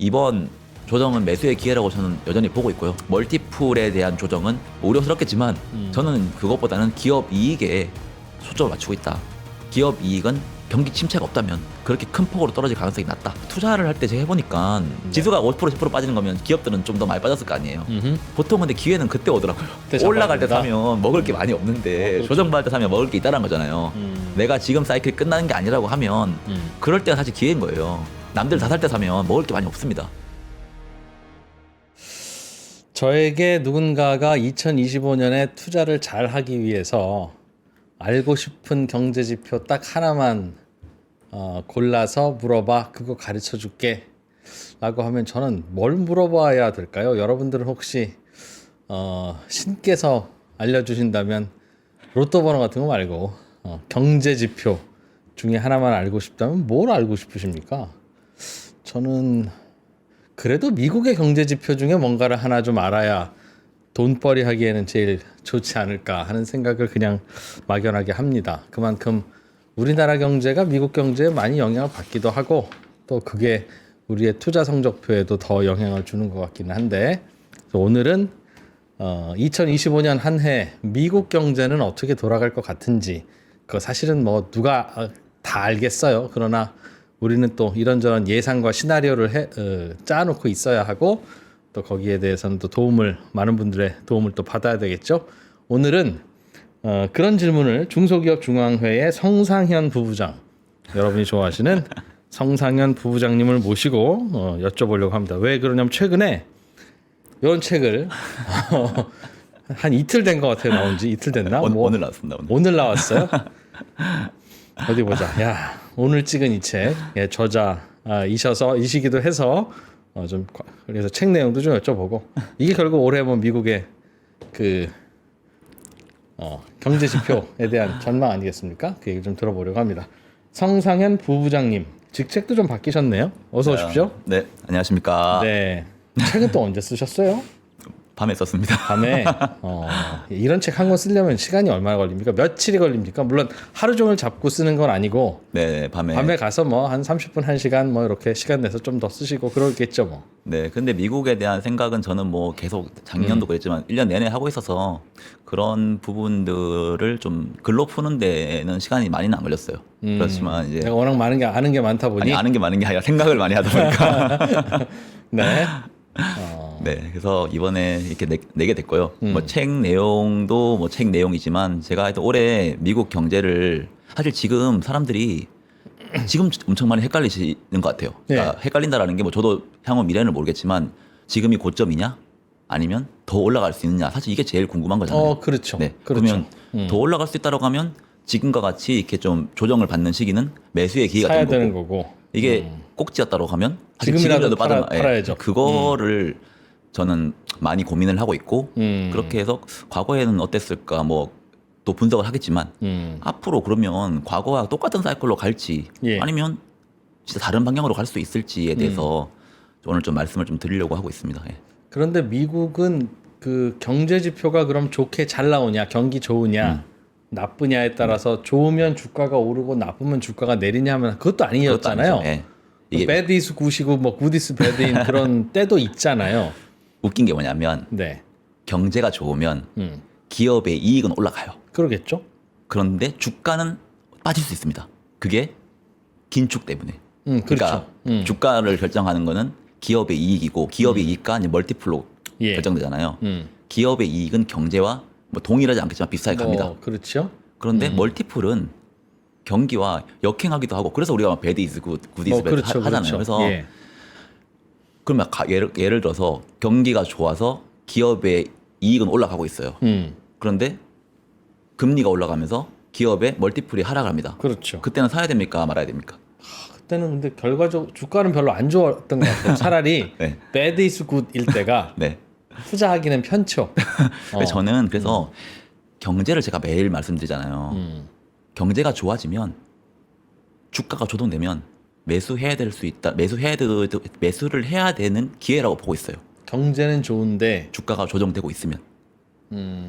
이번 조정은 매수의 기회라고 저는 여전히 보고 있고요. 멀티플에 대한 조정은 우려스럽겠지만 저는 그것보다는 기업 이익에 초점을 맞추고 있다. 기업 이익은 경기 침체가 없다면 그렇게 큰 폭으로 떨어질 가능성이 낮다. 투자를 할 때 제가 해보니까 지수가 5% 10% 빠지는 거면 기업들은 좀 더 많이 빠졌을 거 아니에요. 보통 근데 기회는 그때 오더라고요. 올라갈 때 사면 먹을 게 많이 없는데 그렇죠. 조정받을 때 사면 먹을 게 있다는 거잖아요. 내가 지금 사이클이 끝나는 게 아니라고 하면 그럴 때가 사실 기회인 거예요. 남들 다 살 때 사면 먹을 게 많이 없습니다. 저에게 누군가가 2025년에 투자를 잘 하기 위해서 알고 싶은 경제 지표 딱 하나만 골라서 물어봐, 그거 가르쳐 줄게 라고 하면 저는 뭘 물어봐야 될까요? 여러분들은 혹시 신께서 알려주신다면 로또 번호 같은 거 말고 경제 지표 중에 하나만 알고 싶다면 뭘 알고 싶으십니까? 저는 그래도 미국의 경제 지표 중에 뭔가를 하나 좀 알아야 돈벌이 하기에는 제일 좋지 않을까 하는 생각을 그냥 막연하게 합니다. 그만큼 우리나라 경제가 미국 경제에 많이 영향을 받기도 하고 또 그게 우리의 투자 성적표에도 더 영향을 주는 것 같기는 한데, 오늘은 2025년 한 해 미국 경제는 어떻게 돌아갈 것 같은지, 그거 사실은 뭐 누가 다 알겠어요. 그러나 우리는 또 이런저런 예상과 시나리오를 짜놓고 있어야 하고 또 거기에 대해서는 또 많은 분들의 도움을 또 받아야 되겠죠. 오늘은 그런 질문을 중소기업 중앙회의 성상현 부부장, 여러분이 좋아하시는 성상현 부부장님을 모시고 여쭤보려고 합니다. 왜 그러냐면 최근에 이런 책을 한 이틀 된 것 같아요. 나온 지 이틀 됐나? 오늘 나왔습니다. 오늘 나왔어요? 어디 보자. 야, 오늘 찍은 이 책, 저자이시기도 해서 그래서 책 내용도 좀 여쭤보고, 이게 결국 올해 뭐 미국의 그 경제 지표에 대한 전망 아니겠습니까? 그 얘기 좀 들어보려고 합니다. 성상현 부부장님, 직책도 좀 바뀌셨네요. 어서 오십시오. 네, 안녕하십니까. 네, 책은 또 언제 쓰셨어요? 밤에 썼습니다. 밤에 이런 책 한 권 쓰려면 시간이 얼마나 걸립니까? 며칠이 걸립니까? 물론 하루 종일 잡고 쓰는 건 아니고 네, 밤에 가서 뭐 한 30분 1시간 뭐 이렇게 시간 내서 좀 더 쓰시고 그러겠죠 뭐. 네, 근데 미국에 대한 생각은 저는 뭐 계속 작년도 그랬지만 1년 내내 하고 있어서 그런 부분들을 좀 글로 푸는 데는 시간이 많이는 안 걸렸어요. 그렇지만 이제 내가 워낙 아는 게 많다 보니. 아니, 아는 게 많은 게 아니라 생각을 많이 하다 보니까 네. 네, 그래서 이번에 이렇게 내게 됐고요. 뭐 책 내용도 뭐 책 내용이지만 제가 하여튼 올해 미국 경제를 사실 지금 사람들이 지금 엄청 많이 헷갈리시는 것 같아요. 그러니까 헷갈린다라는 게 뭐 저도 향후 미래는 모르겠지만 지금이 고점이냐 아니면 더 올라갈 수 있느냐, 사실 이게 제일 궁금한 거잖아요. 그렇죠. 네, 그렇죠. 그러면 더 올라갈 수 있다라고 하면 지금과 같이 이렇게 좀 조정을 받는 시기는 매수의 기회가 사야 되는 되는 거고, 거고. 이게 꼭지였다고 하면 사실 지금이라도 예, 팔아야죠. 그거를 저는 많이 고민을 하고 있고 그렇게 해서 과거에는 어땠을까 뭐 또 분석을 하겠지만 앞으로 그러면 과거와 똑같은 사이클로 갈지 아니면 진짜 다른 방향으로 갈 수 있을지에 대해서 오늘 좀 말씀을 좀 드리려고 하고 있습니다. 예. 그런데 미국은 그 경제 지표가 그럼 좋게 잘 나오냐, 경기 좋으냐, 나쁘냐에 따라서 좋으면 주가가 오르고 나쁘면 주가가 내리냐 하면 그것도 아니었잖아요. 그것도 아니죠. 예. 이게 bad is good이고 뭐 good is bad인 그런 때도 있잖아요. 웃긴 게 뭐냐면 네. 경제가 좋으면 기업의 이익은 올라가요. 그러겠죠. 그런데 주가는 빠질 수 있습니다. 그게 긴축 때문에. 그렇죠. 그러니까 주가를 결정하는 거는 기업의 이익이고 기업의 이익과 이제 멀티플로 결정되잖아요. 기업의 이익은 경제와 뭐 동일하지 않겠지만 비슷하게 갑니다. 그렇죠. 그런데 멀티플은 경기와 역행하기도 하고, 그래서 우리가 배드 이즈 굿, 굿 이즈 배드 하잖아요. 그래서 그러면 예를 들어서 경기가 좋아서 기업의 이익은 올라가고 있어요. 그런데 금리가 올라가면서 기업의 멀티플이 하락합니다. 그렇죠. 그때는 사야 됩니까 말아야 됩니까? 그때는 근데 결과적으로 주가는 별로 안 좋았던 것 같아요. 차라리 네. bad is good일 때가 네. 투자하기는 편죠. 저는 그래서 경제를 제가 매일 말씀드리잖아요. 경제가 좋아지면 주가가 조정되면 매수해야 될 수 있다. 매수를 해야 되는 기회라고 보고 있어요. 경제는 좋은데 주가가 조정되고 있으면.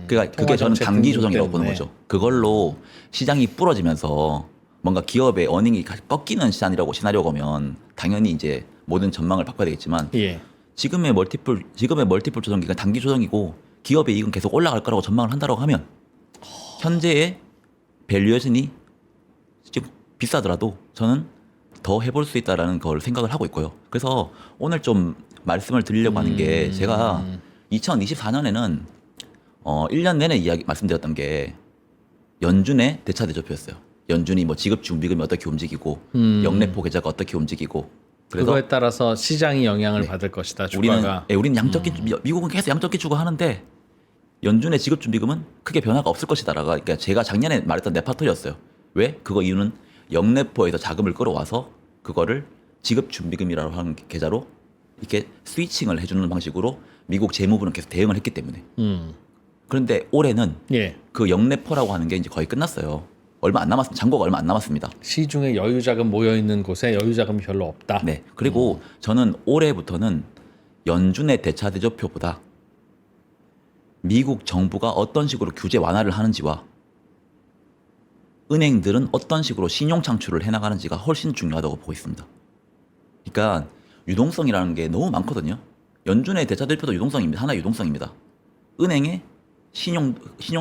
그러니까 그게 저는 정책 단기 등등 조정이라고 보는 때문에. 거죠. 그걸로 시장이 부러지면서 뭔가 기업의 어닝이 꺾이는 시나리오고 보면 당연히 이제 모든 전망을 바꿔야 되겠지만 예. 지금의 멀티플 조정기가 단기 조정이고 기업의 이익은 계속 올라갈 거라고 전망을 한다고 하면 현재의 밸류에이션이 지금 비싸더라도 저는 더 해볼 수 있다라는 걸 생각을 하고 있고요. 그래서 오늘 좀 말씀을 드리려고 하는 게 제가 2024년에는 1년 내내 말씀드렸던 게 연준의 대차 대조표였어요. 연준이 뭐 지급 준비금이 어떻게 움직이고 영래포 계좌가 어떻게 움직이고 그래서 그거에 따라서 시장이 영향을 받을 것이다. 주가가. 우리는 양적 기 미국은 계속 양적 기축을 하는데 연준의 지급 준비금은 크게 변화가 없을 것이다라가 그러니까 제가 작년에 말했던 네파토리였어요. 왜? 그거 이유는 영래포에서 자금을 끌어와서 그거를 지급 준비금이라고 하는 계좌로 이렇게 스위칭을 해주는 방식으로 미국 재무부는 계속 대응을 했기 때문에. 그런데 올해는 예. 그 영래포라고 하는 게 이제 거의 끝났어요. 얼마 안 남았습니다. 잔고가 얼마 안 남았습니다. 시중에 여유 자금 모여 있는 곳에 여유 자금이 별로 없다. 네. 그리고 저는 올해부터는 연준의 대차 대조표보다 미국 정부가 어떤 식으로 규제 완화를 하는지와 은행들은 어떤 식으로 신용 창출을 해나가는지가 훨씬 중요하다고 보고 있습니다. 그러니까 유동성이라는 게 너무 많거든요. 연준의 대차 대조표도 유동성입니다. 하나의 유동성입니다. 은행의 신용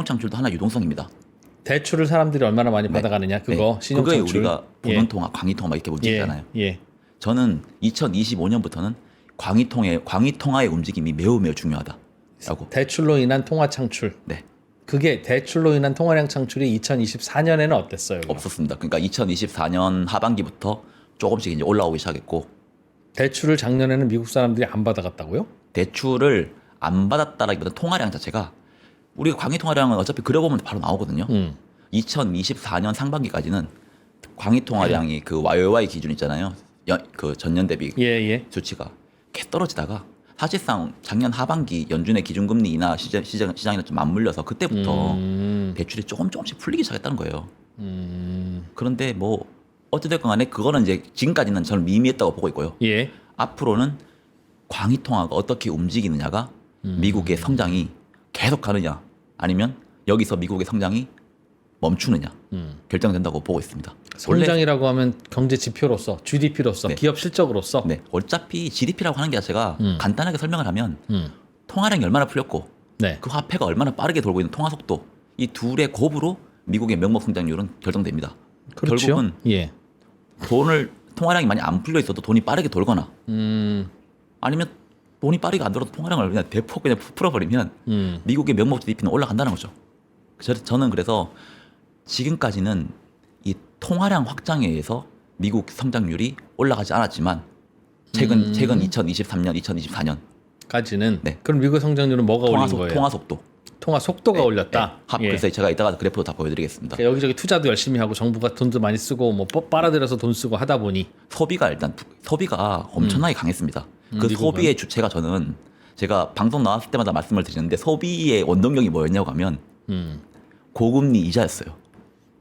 창출도 하나의 유동성입니다. 대출을 사람들이 얼마나 많이 받아가느냐 그거 네. 신용 그거에 창출. 우리가 보건통화, 광의통화 이렇게 움직이잖아요. 예. 저는 2025년부터는 광의통화의 움직임이 매우 중요하다라고. 대출로 인한 통화 창출. 네. 그게 대출로 인한 통화량 창출이 2024년에는 어땠어요? 그럼? 없었습니다. 그러니까 2024년 하반기부터 조금씩 이제 올라오기 시작했고 대출을 작년에는 미국 사람들이 안 받아갔다고요? 대출을 안 받았다라기보다 통화량 자체가 우리가 광의통화량은 어차피 그려보면 바로 나오거든요. 2024년 상반기까지는 광의통화량이 그 YOY 기준 있잖아요. 그 전년 대비 예. 수치가 계속 떨어지다가 사실상 작년 하반기 연준의 기준금리 인하 시장이랑 좀 맞물려서 그때부터 대출이 조금씩 풀리기 시작했다는 거예요. 그런데 뭐 어찌됐건 간에 그거는 이제 지금까지는 저는 미미했다고 보고 있고요. 예. 앞으로는 광의통화가 어떻게 움직이느냐가 미국의 성장이 계속 가느냐 아니면 여기서 미국의 성장이 멈추느냐 결정된다고 보고 있습니다. 성장이라고 하면 경제 지표로서 GDP로서 네. 기업 실적으로서 네, 어차피 GDP라고 하는 게 자체가 간단하게 설명을 하면 통화량이 얼마나 풀렸고 네. 그 화폐가 얼마나 빠르게 돌고 있는 통화 속도 이 둘의 곱으로 미국의 명목 성장률은 결정됩니다. 그렇죠. 결국은 예. 통화량이 많이 안 풀려 있어도 돈이 빠르게 돌거나 아니면 돈이 빠르게 안 돌아도 통화량을 그냥 대폭 그냥 풀어버리면 미국의 명목 GDP는 올라간다는 거죠. 저는 그래서 지금까지는 이 통화량 확장에 의해서 미국 성장률이 올라가지 않았지만 최근 2023년, 2024년 까지는. 그럼 미국 성장률은 뭐가 올린 거예요? 통화 속도. 통화 속도가 올렸다. 예. 그래서 제가 이따가 그래프도 다 보여드리겠습니다. 그러니까 여기저기 투자도 열심히 하고 정부가 돈도 많이 쓰고 뭐 빨아들여서 돈 쓰고 하다 보니 소비가 엄청나게 강했습니다. 그 미국은? 소비의 주체가 저는 제가 방송 나왔을 때마다 말씀을 드리는데 소비의 원동력이 뭐였냐고 하면 고금리 이자였어요.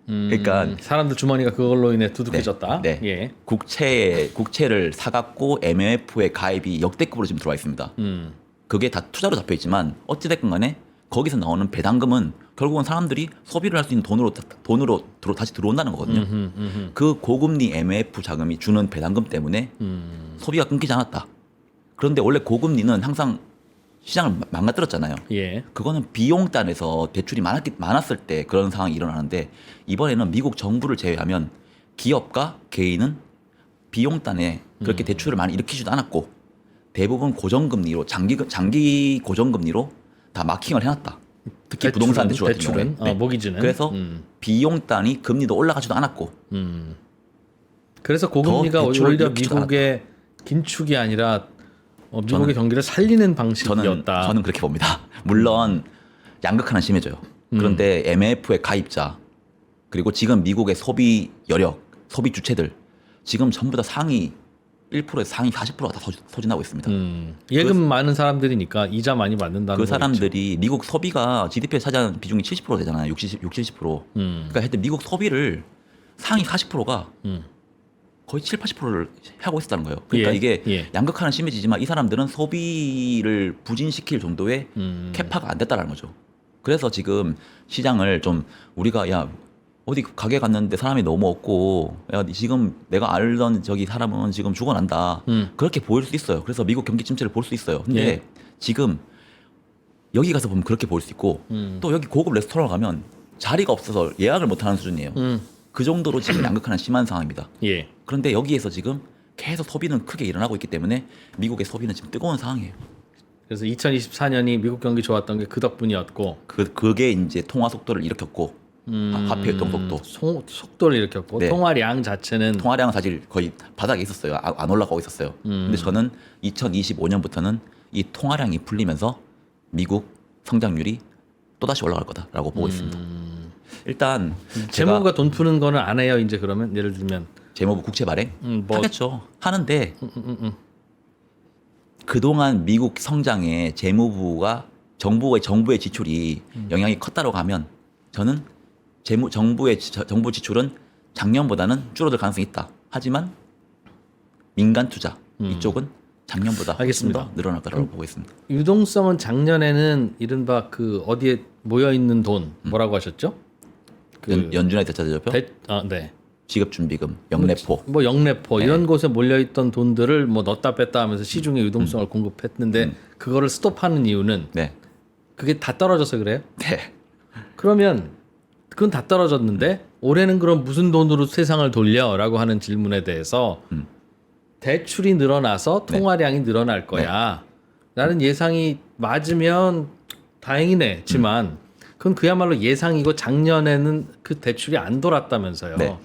그러니까 사람들 주머니가 그걸로 인해 두둑해졌다. 네. 예. 국채를 사갖고 MMF의 가입이 역대급으로 지금 들어와 있습니다. 그게 다 투자로 잡혀 있지만 어찌됐건 간에 거기서 나오는 배당금은 결국은 사람들이 소비를 할 수 있는 돈으로 다시 들어온다는 거거든요. 그 고금리 MMF 자금이 주는 배당금 때문에 소비가 끊기지 않았다. 그런데 원래 고금리는 항상 시장을 망가뜨렸잖아요. 예. 그거는 비용단에서 대출이 많았을 때 그런 상황이 일어나는데 이번에는 미국 정부를 제외하면 기업과 개인은 비용단에 그렇게 대출을 많이 일으키지도 않았고 대부분 고정금리로 장기 고정금리로 다 마킹을 해놨다. 특히 부동산 대출 같은 경우는. 네. 모기지는. 그래서 비용단이 금리도 올라가지도 않았고. 그래서 고금리가 오히려 미국의 긴축이 아니라 미국의 경기를 살리는 방식이었다. 저는 그렇게 봅니다. 물론 양극화는 심해져요. 그런데 MF의 가입자 그리고 지금 미국의 소비 여력, 소비 주체들 지금 전부 다 상위 1%에서 상위 40%가 다 소진하고 있습니다. 예금 많은 사람들이니까 이자 많이 받는다는 그 사람들이 미국 소비가 GDP에 차지하는 비중이 70% 되잖아요. 70%. 그러니까 하여튼 미국 소비를 상위 40%가 거의 80%를 하고 있었다는 거예요. 그러니까 이게 양극화는 심해지지만 이 사람들은 소비를 부진시킬 정도의 캐파가 안 됐다는 거죠. 그래서 지금 시장을 좀 우리가 어디 가게 갔는데 사람이 너무 없고 야 지금 내가 알던 저기 사람은 지금 죽어난다. 그렇게 보일 수 있어요. 그래서 미국 경기 침체를 볼 수 있어요. 근데 예. 지금 여기 가서 보면 그렇게 보일 수 있고 또 여기 고급 레스토랑 가면 자리가 없어서 예약을 못하는 수준이에요. 그 정도로 지금 양극화는 심한 상황입니다. 예. 그런데 여기에서 지금 계속 소비는 크게 일어나고 있기 때문에 미국의 소비는 지금 뜨거운 상황이에요. 그래서 2024년이 미국 경기 좋았던 게 그 덕분이었고 그게 이제 통화 속도를 일으켰고 화폐 유동 속도, 속도를 일으켰고 네. 통화량 자체는 통화량은 사실 거의 바닥에 있었어요. 안 올라가고 있었어요. 근데 저는 2025년부터는 이 통화량이 풀리면서 미국 성장률이 또다시 올라갈 거다라고 보고 있습니다. 일단 재무부가 돈 푸는 거는 안 해요. 이제 그러면 예를 들면 재무부 국채 발행 뭐- 하겠죠. 하는데 그동안 미국 성장에 재무부가 정부의 지출이 영향이 컸다고 하면 저는 정부 지출은 작년보다는 줄어들 가능성이 있다. 하지만 민간 투자 이쪽은 작년보다 훨씬 더 알겠습니다. 늘어날 거라고 보고 있습니다. 유동성은 작년에는 이른바 그 어디에 모여 있는 돈 뭐라고 하셨죠? 연준의 대차대조표, 네. 지급준비금, 영래포. 뭐 영래포 네. 이런 곳에 몰려 있던 돈들을 뭐 넣었다 뺐다 하면서 시중에 유동성을 공급했는데 그거를 스톱하는 이유는 네. 그게 다 떨어져서 그래요? 네. 그러면 그건 다 떨어졌는데 올해는 그럼 무슨 돈으로 세상을 돌려라고 하는 질문에 대해서 대출이 늘어나서 네. 통화량이 늘어날 거야. 라는 예상이 맞으면 다행이네지만 그건 그야말로 예상이고 작년에는 그 대출이 안 돌았다면서요. 네.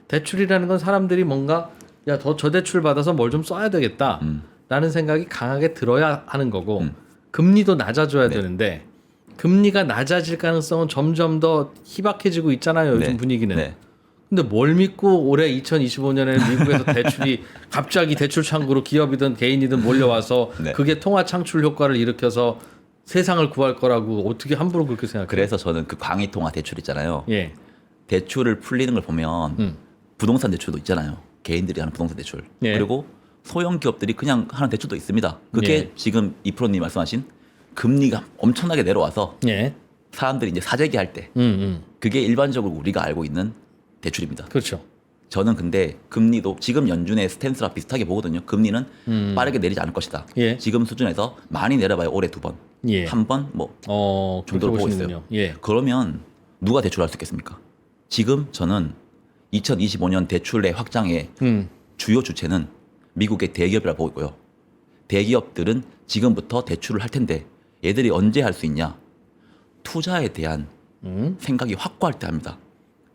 대출이라는 건 사람들이 뭔가 야 더 저 대출 받아서 뭘 좀 써야 되겠다 라는 생각이 강하게 들어야 하는 거고 금리도 낮아져야 네. 되는데 금리가 낮아질 가능성은 점점 더 희박해지고 있잖아요. 요즘 네. 분위기는. 네. 근데 뭘 믿고 올해 2025년에 미국에서 대출이 갑자기 대출 창구로 기업이든 개인이든 몰려와서 네. 그게 통화 창출 효과를 일으켜서 세상을 구할 거라고 어떻게 함부로 그렇게 생각해요? 그래서 저는 그 광의통화 대출 있잖아요. 예. 대출을 풀리는 걸 보면 부동산 대출도 있잖아요. 개인들이 하는 부동산 대출. 예. 그리고 소형 기업들이 그냥 하는 대출도 있습니다. 그게 예. 지금 이프로님 말씀하신 금리가 엄청나게 내려와서 예. 사람들이 이제 사재기 할 때 그게 일반적으로 우리가 알고 있는 대출입니다. 그렇죠. 저는 근데 금리도 지금 연준의 스탠스랑 비슷하게 보거든요. 금리는 빠르게 내리지 않을 것이다. 예. 지금 수준에서 많이 내려봐요. 올해 2번. 예. 한 번 뭐 그렇게 정도로 보고 보시는군요. 있어요. 예. 그러면 누가 대출할 수 있겠습니까? 지금 저는 2025년 대출의 확장의 주요 주체는 미국의 대기업이라 보고 있고요. 대기업들은 지금부터 대출을 할 텐데 얘들이 언제 할 수 있냐? 투자에 대한 생각이 확고할 때 합니다.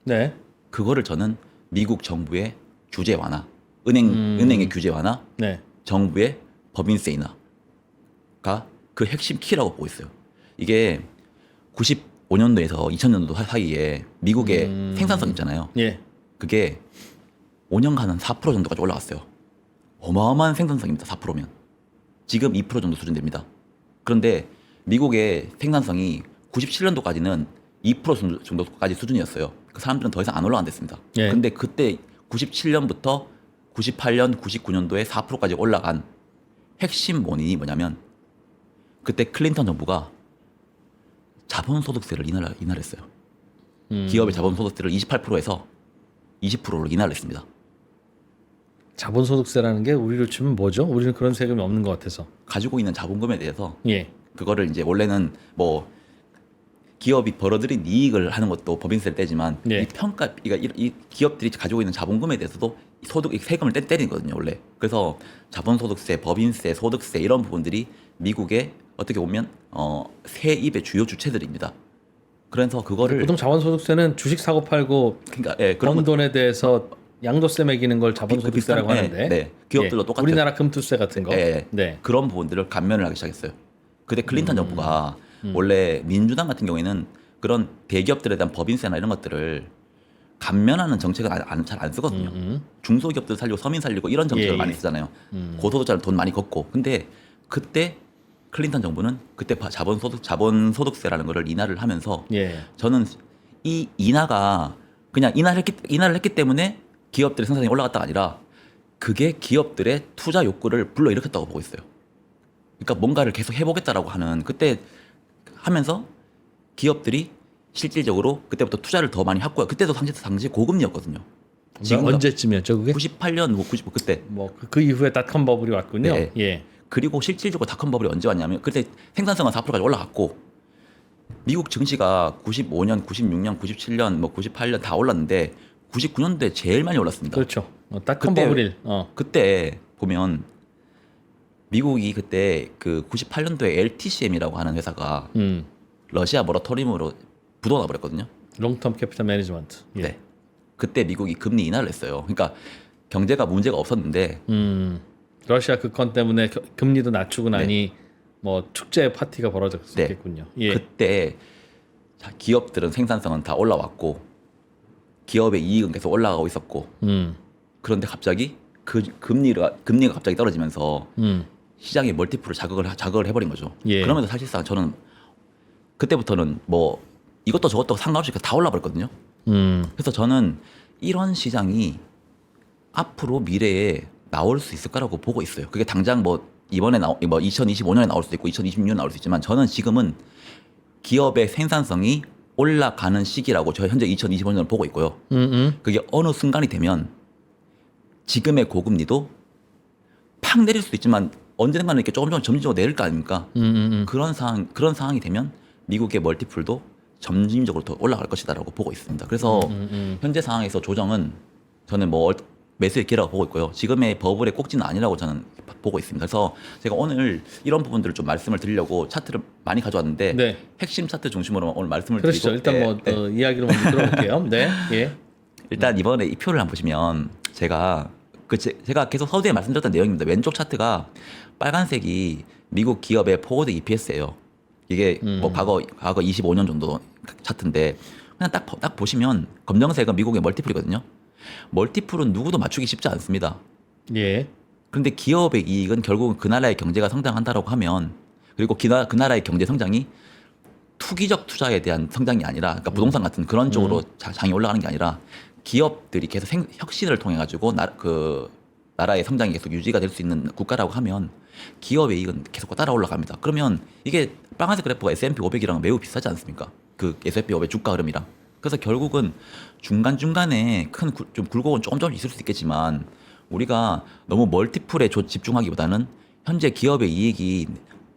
네. 그거를 저는 미국 정부의 규제 완화, 은행의 규제 완화, 네. 정부의 법인세 인하가 그 핵심 키라고 보고 있어요. 이게 95년도에서 2000년도 사이에 미국의 생산성 있잖아요. 예. 그게 5년간은 4% 정도까지 올라갔어요. 어마어마한 생산성입니다. 4%면. 지금 2% 정도 수준 됩니다. 그런데 미국의 생산성이 97년도까지는 2% 정도까지 수준이었어요. 그 사람들은 더 이상 안 올라간댔습니다. 예. 근데 그때 97년부터 98년, 99년도에 4%까지 올라간 핵심 원인이 뭐냐면 그때 클린턴 정부가 자본소득세를 인하를 했어요. 기업의 자본소득세를 28%에서 20%로 인하를 했습니다. 자본소득세라는 게 우리로 치면 뭐죠? 우리는 그런 세금이 없는 것 같아서. 가지고 있는 자본금에 대해서 예. 그거를 이제 원래는 뭐 기업이 벌어들인 이익을 하는 것도 법인세를 떼지만 예. 이 평가, 그러니까 이 기업들이 가지고 있는 자본금에 대해서도 이 세금을 때리거든요 원래. 그래서 자본소득세, 법인세, 소득세 이런 부분들이 미국의 어떻게 보면 세입의 주요 주체들입니다. 그래서 그거를 보통 자본소득세는 주식 사고 팔고 그러니까 예, 그런 번 돈에 대해서 양도세 매기는 걸 자본소득세라고 비슷한- 하는데 네. 기업들도 예. 똑같아요. 우리나라 금투세 같은 거. 예, 네. 그런 부분들을 감면을 하기 시작했어요. 근데 클린턴 정부가 원래 민주당 같은 경우에는 그런 대기업들에 대한 법인세나 이런 것들을 감면하는 정책은 잘 안 쓰거든요. 중소기업들 살리고 서민 살리고 이런 정책을 예, 많이 예. 쓰잖아요. 고소득자는 돈 많이 걷고. 근데 그때 클린턴 정부는 그때 자본소득세라는 거를 인하를 하면서 예. 저는 이 인하가 그냥 인하를 했기 때문에 기업들의 생산성이 올라갔다가 아니라 그게 기업들의 투자 욕구를 불러일으켰다고 보고 있어요. 그러니까 뭔가를 계속 해보겠다라고 하는 그때 하면서 기업들이 실질적으로 그때부터 투자를 더 많이 했고요. 그때도 당시 고금리였거든요. 지금 언제쯤이었죠 그게? 98년, 뭐 99 그때. 뭐 그 이후에 닷컴 버블이 왔군요. 네. 예. 그리고 실질적으로 닷컴 버블이 언제 왔냐면 그때 생산성은 4%까지 올라갔고 미국 증시가 95년, 96년, 97년, 뭐 98년 다 올랐는데 99년도에 제일 많이 올랐습니다. 그렇죠. 닷컴 그때- 버블일. 그때 보면 미국이 그때 그 98년도에 LTCM이라고 하는 회사가 러시아 모라토리움으로 부도나 버렸거든요. 롱텀 캐피탈 매니지먼트. 예. 네. 그때 미국이 금리 인하를 했어요. 그러니까 경제가 문제가 없었는데 러시아 그 건 때문에 금리도 낮추고 나니 뭐 축제 파티가 벌어졌겠군요. 예. 그때 자, 기업들은 생산성은 다 올라왔고 기업의 이익은 계속 올라가고 있었고 그런데 갑자기 그 금리가 갑자기 떨어지면서 시장의 멀티플을 자극을 해버린 거죠. 예. 그러면서 사실상 저는 그때부터는 뭐 이것도 저것도 상관없이 다 올라버렸거든요. 그래서 저는 이런 시장이 앞으로 미래에 나올 수 있을 거라고 보고 있어요. 그게 당장 뭐 이번에 뭐 2025년에 나올 수도 있고 2026년에 나올 수 있지만 저는 지금은 기업의 생산성이 올라가는 시기라고 저 현재 2025년을 보고 있고요. 그게 어느 순간이 되면 지금의 고금리도 팍 내릴 수도 있지만 언젠가는 이렇게 조금 점진적으로 내릴 거 아닙니까? 그런 상황이 되면 미국의 멀티플도 점진적으로 더 올라갈 것이다라고 보고 있습니다. 그래서 현재 상황에서 조정은 저는 뭐 매수의 기회라고 보고 있고요. 지금의 버블의 꼭지는 아니라고 저는 보고 있습니다. 그래서 제가 오늘 이런 부분들을 좀 말씀을 드리려고 차트를 많이 가져왔는데 네. 핵심 차트 중심으로 오늘 말씀을 그렇죠. 드리고 일단 뭐 이야기를 먼저 들어볼게요. 네. 예. 일단 이번에 이 표를 한번 보시면 제가 계속 서두에 말씀드렸던 내용입니다. 왼쪽 차트가 빨간색이 미국 기업의 포워드 EPS예요. 이게 뭐 과거 25년 정도 차트인데 그냥 딱 보시면 검정색은 미국의 멀티플이거든요. 멀티플은 누구도 맞추기 쉽지 않습니다. 예. 그런데 기업의 이익은 결국은 그 나라의 경제가 성장한다라고 하면 그리고 그 나라의 경제 성장이 투기적 투자에 대한 성장이 아니라 그러니까 부동산 같은 그런 쪽으로 장이 올라가는 게 아니라 기업들이 계속 혁신을 통해 가지고 그 나라의 성장이 계속 유지가 될 수 있는 국가라고 하면 기업의 이익은 계속 따라 올라갑니다. 그러면 이게 빨간색 그래프가 S&P 500이랑 매우 비슷하지 않습니까? 그 S&P 500 주가 흐름이랑. 그래서 결국은 중간중간에 큰 좀 굴곡은 조금 있을 수 있겠지만 우리가 너무 멀티플에 집중하기보다는 현재 기업의 이익이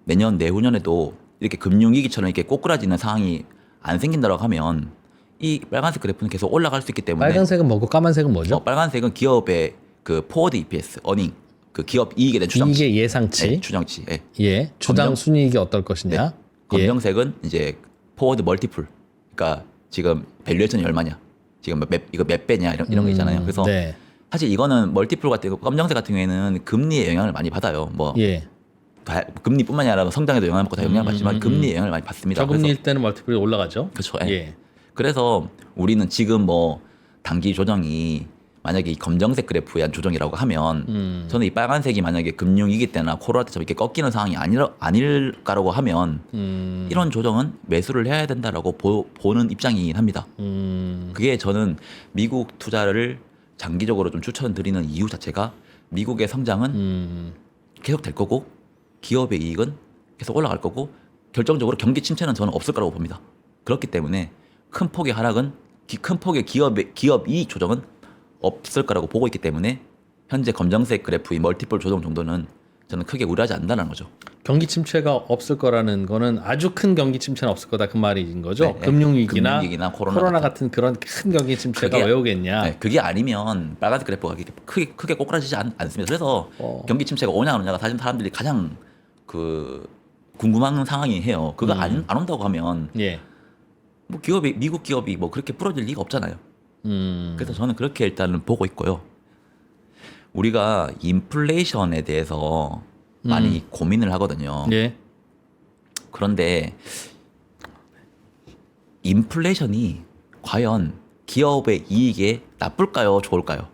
내년 내후년에도 이렇게 금융위기처럼 이렇게 꼬꾸라지는 상황이 안 생긴다고 하면 이 빨간색 그래프는 계속 올라갈 수 있기 때문에 빨간색은 뭐고 까만색은 뭐죠? 빨간색은 기업의 그 포워드 EPS, 어닝, 그 기업 이익에 대한 추정치. 이게 예상치. 네, 추정치. 네. 예. 주당 검정- 순이익이 어떨 것이냐. 네. 검정색은 이제 포워드 멀티플. 그러니까 지금 밸류에이션이 얼마냐. 지금 이거 몇 배냐 이런 거 있잖아요. 그래서 네. 사실 이거는 멀티플 같은 검정색 같은 경우에는 금리의 영향을 많이 받아요. 뭐 예. 금리뿐만이 아니라 성장에도 영향을 받고 다 영향을 받지만 금리의 영향을 많이 받습니다. 저금리일 때는 멀티플이 올라가죠. 그렇죠. 예. 예. 그래서 우리는 지금 뭐 단기 조정이 만약에 이 검정색 그래프에 한 조정이라고 하면 저는 이 빨간색이 만약에 금융위기 때나 코로나 때처럼 이렇게 꺾이는 상황이 아닐까라고 하면 이런 조정은 매수를 해야 된다라고 보는 입장이긴 합니다. 그게 저는 미국 투자를 장기적으로 좀 추천드리는 이유 자체가 미국의 성장은 계속 될 거고 기업의 이익은 계속 올라갈 거고 결정적으로 경기 침체는 저는 없을 거라고 봅니다. 그렇기 때문에 큰 폭의 하락은 큰 폭의 기업 이익 조정은 없을 거라고 보고 있기 때문에 현재 검정색 그래프의 멀티플 조정 정도는 저는 크게 우려하지 않는다는 거죠. 경기 침체가 없을 거라는 거는 아주 큰 경기 침체는 없을 거다 그 말인 거죠. 네, 네. 금융위기나 코로나 코로나 같은 그런 큰 경기 침체가 그게- 왜 오겠냐. 네, 그게 아니면 빨간색 그래프가 크게 꼬꾸라지지 않습니다. 그래서 경기 침체가 오냐 안 오냐가 사실 사람들이 가장 그 궁금한 상황이 해요. 그거 안 온다고 하면 예. 뭐 미국 기업이 뭐 그렇게 부러질 리가 없잖아요. 그래서 저는 그렇게 일단은 보고 있고요. 우리가 인플레이션에 대해서 많이 고민을 하거든요. 예. 그런데 인플레이션이 과연 기업의 이익에 나쁠까요? 좋을까요?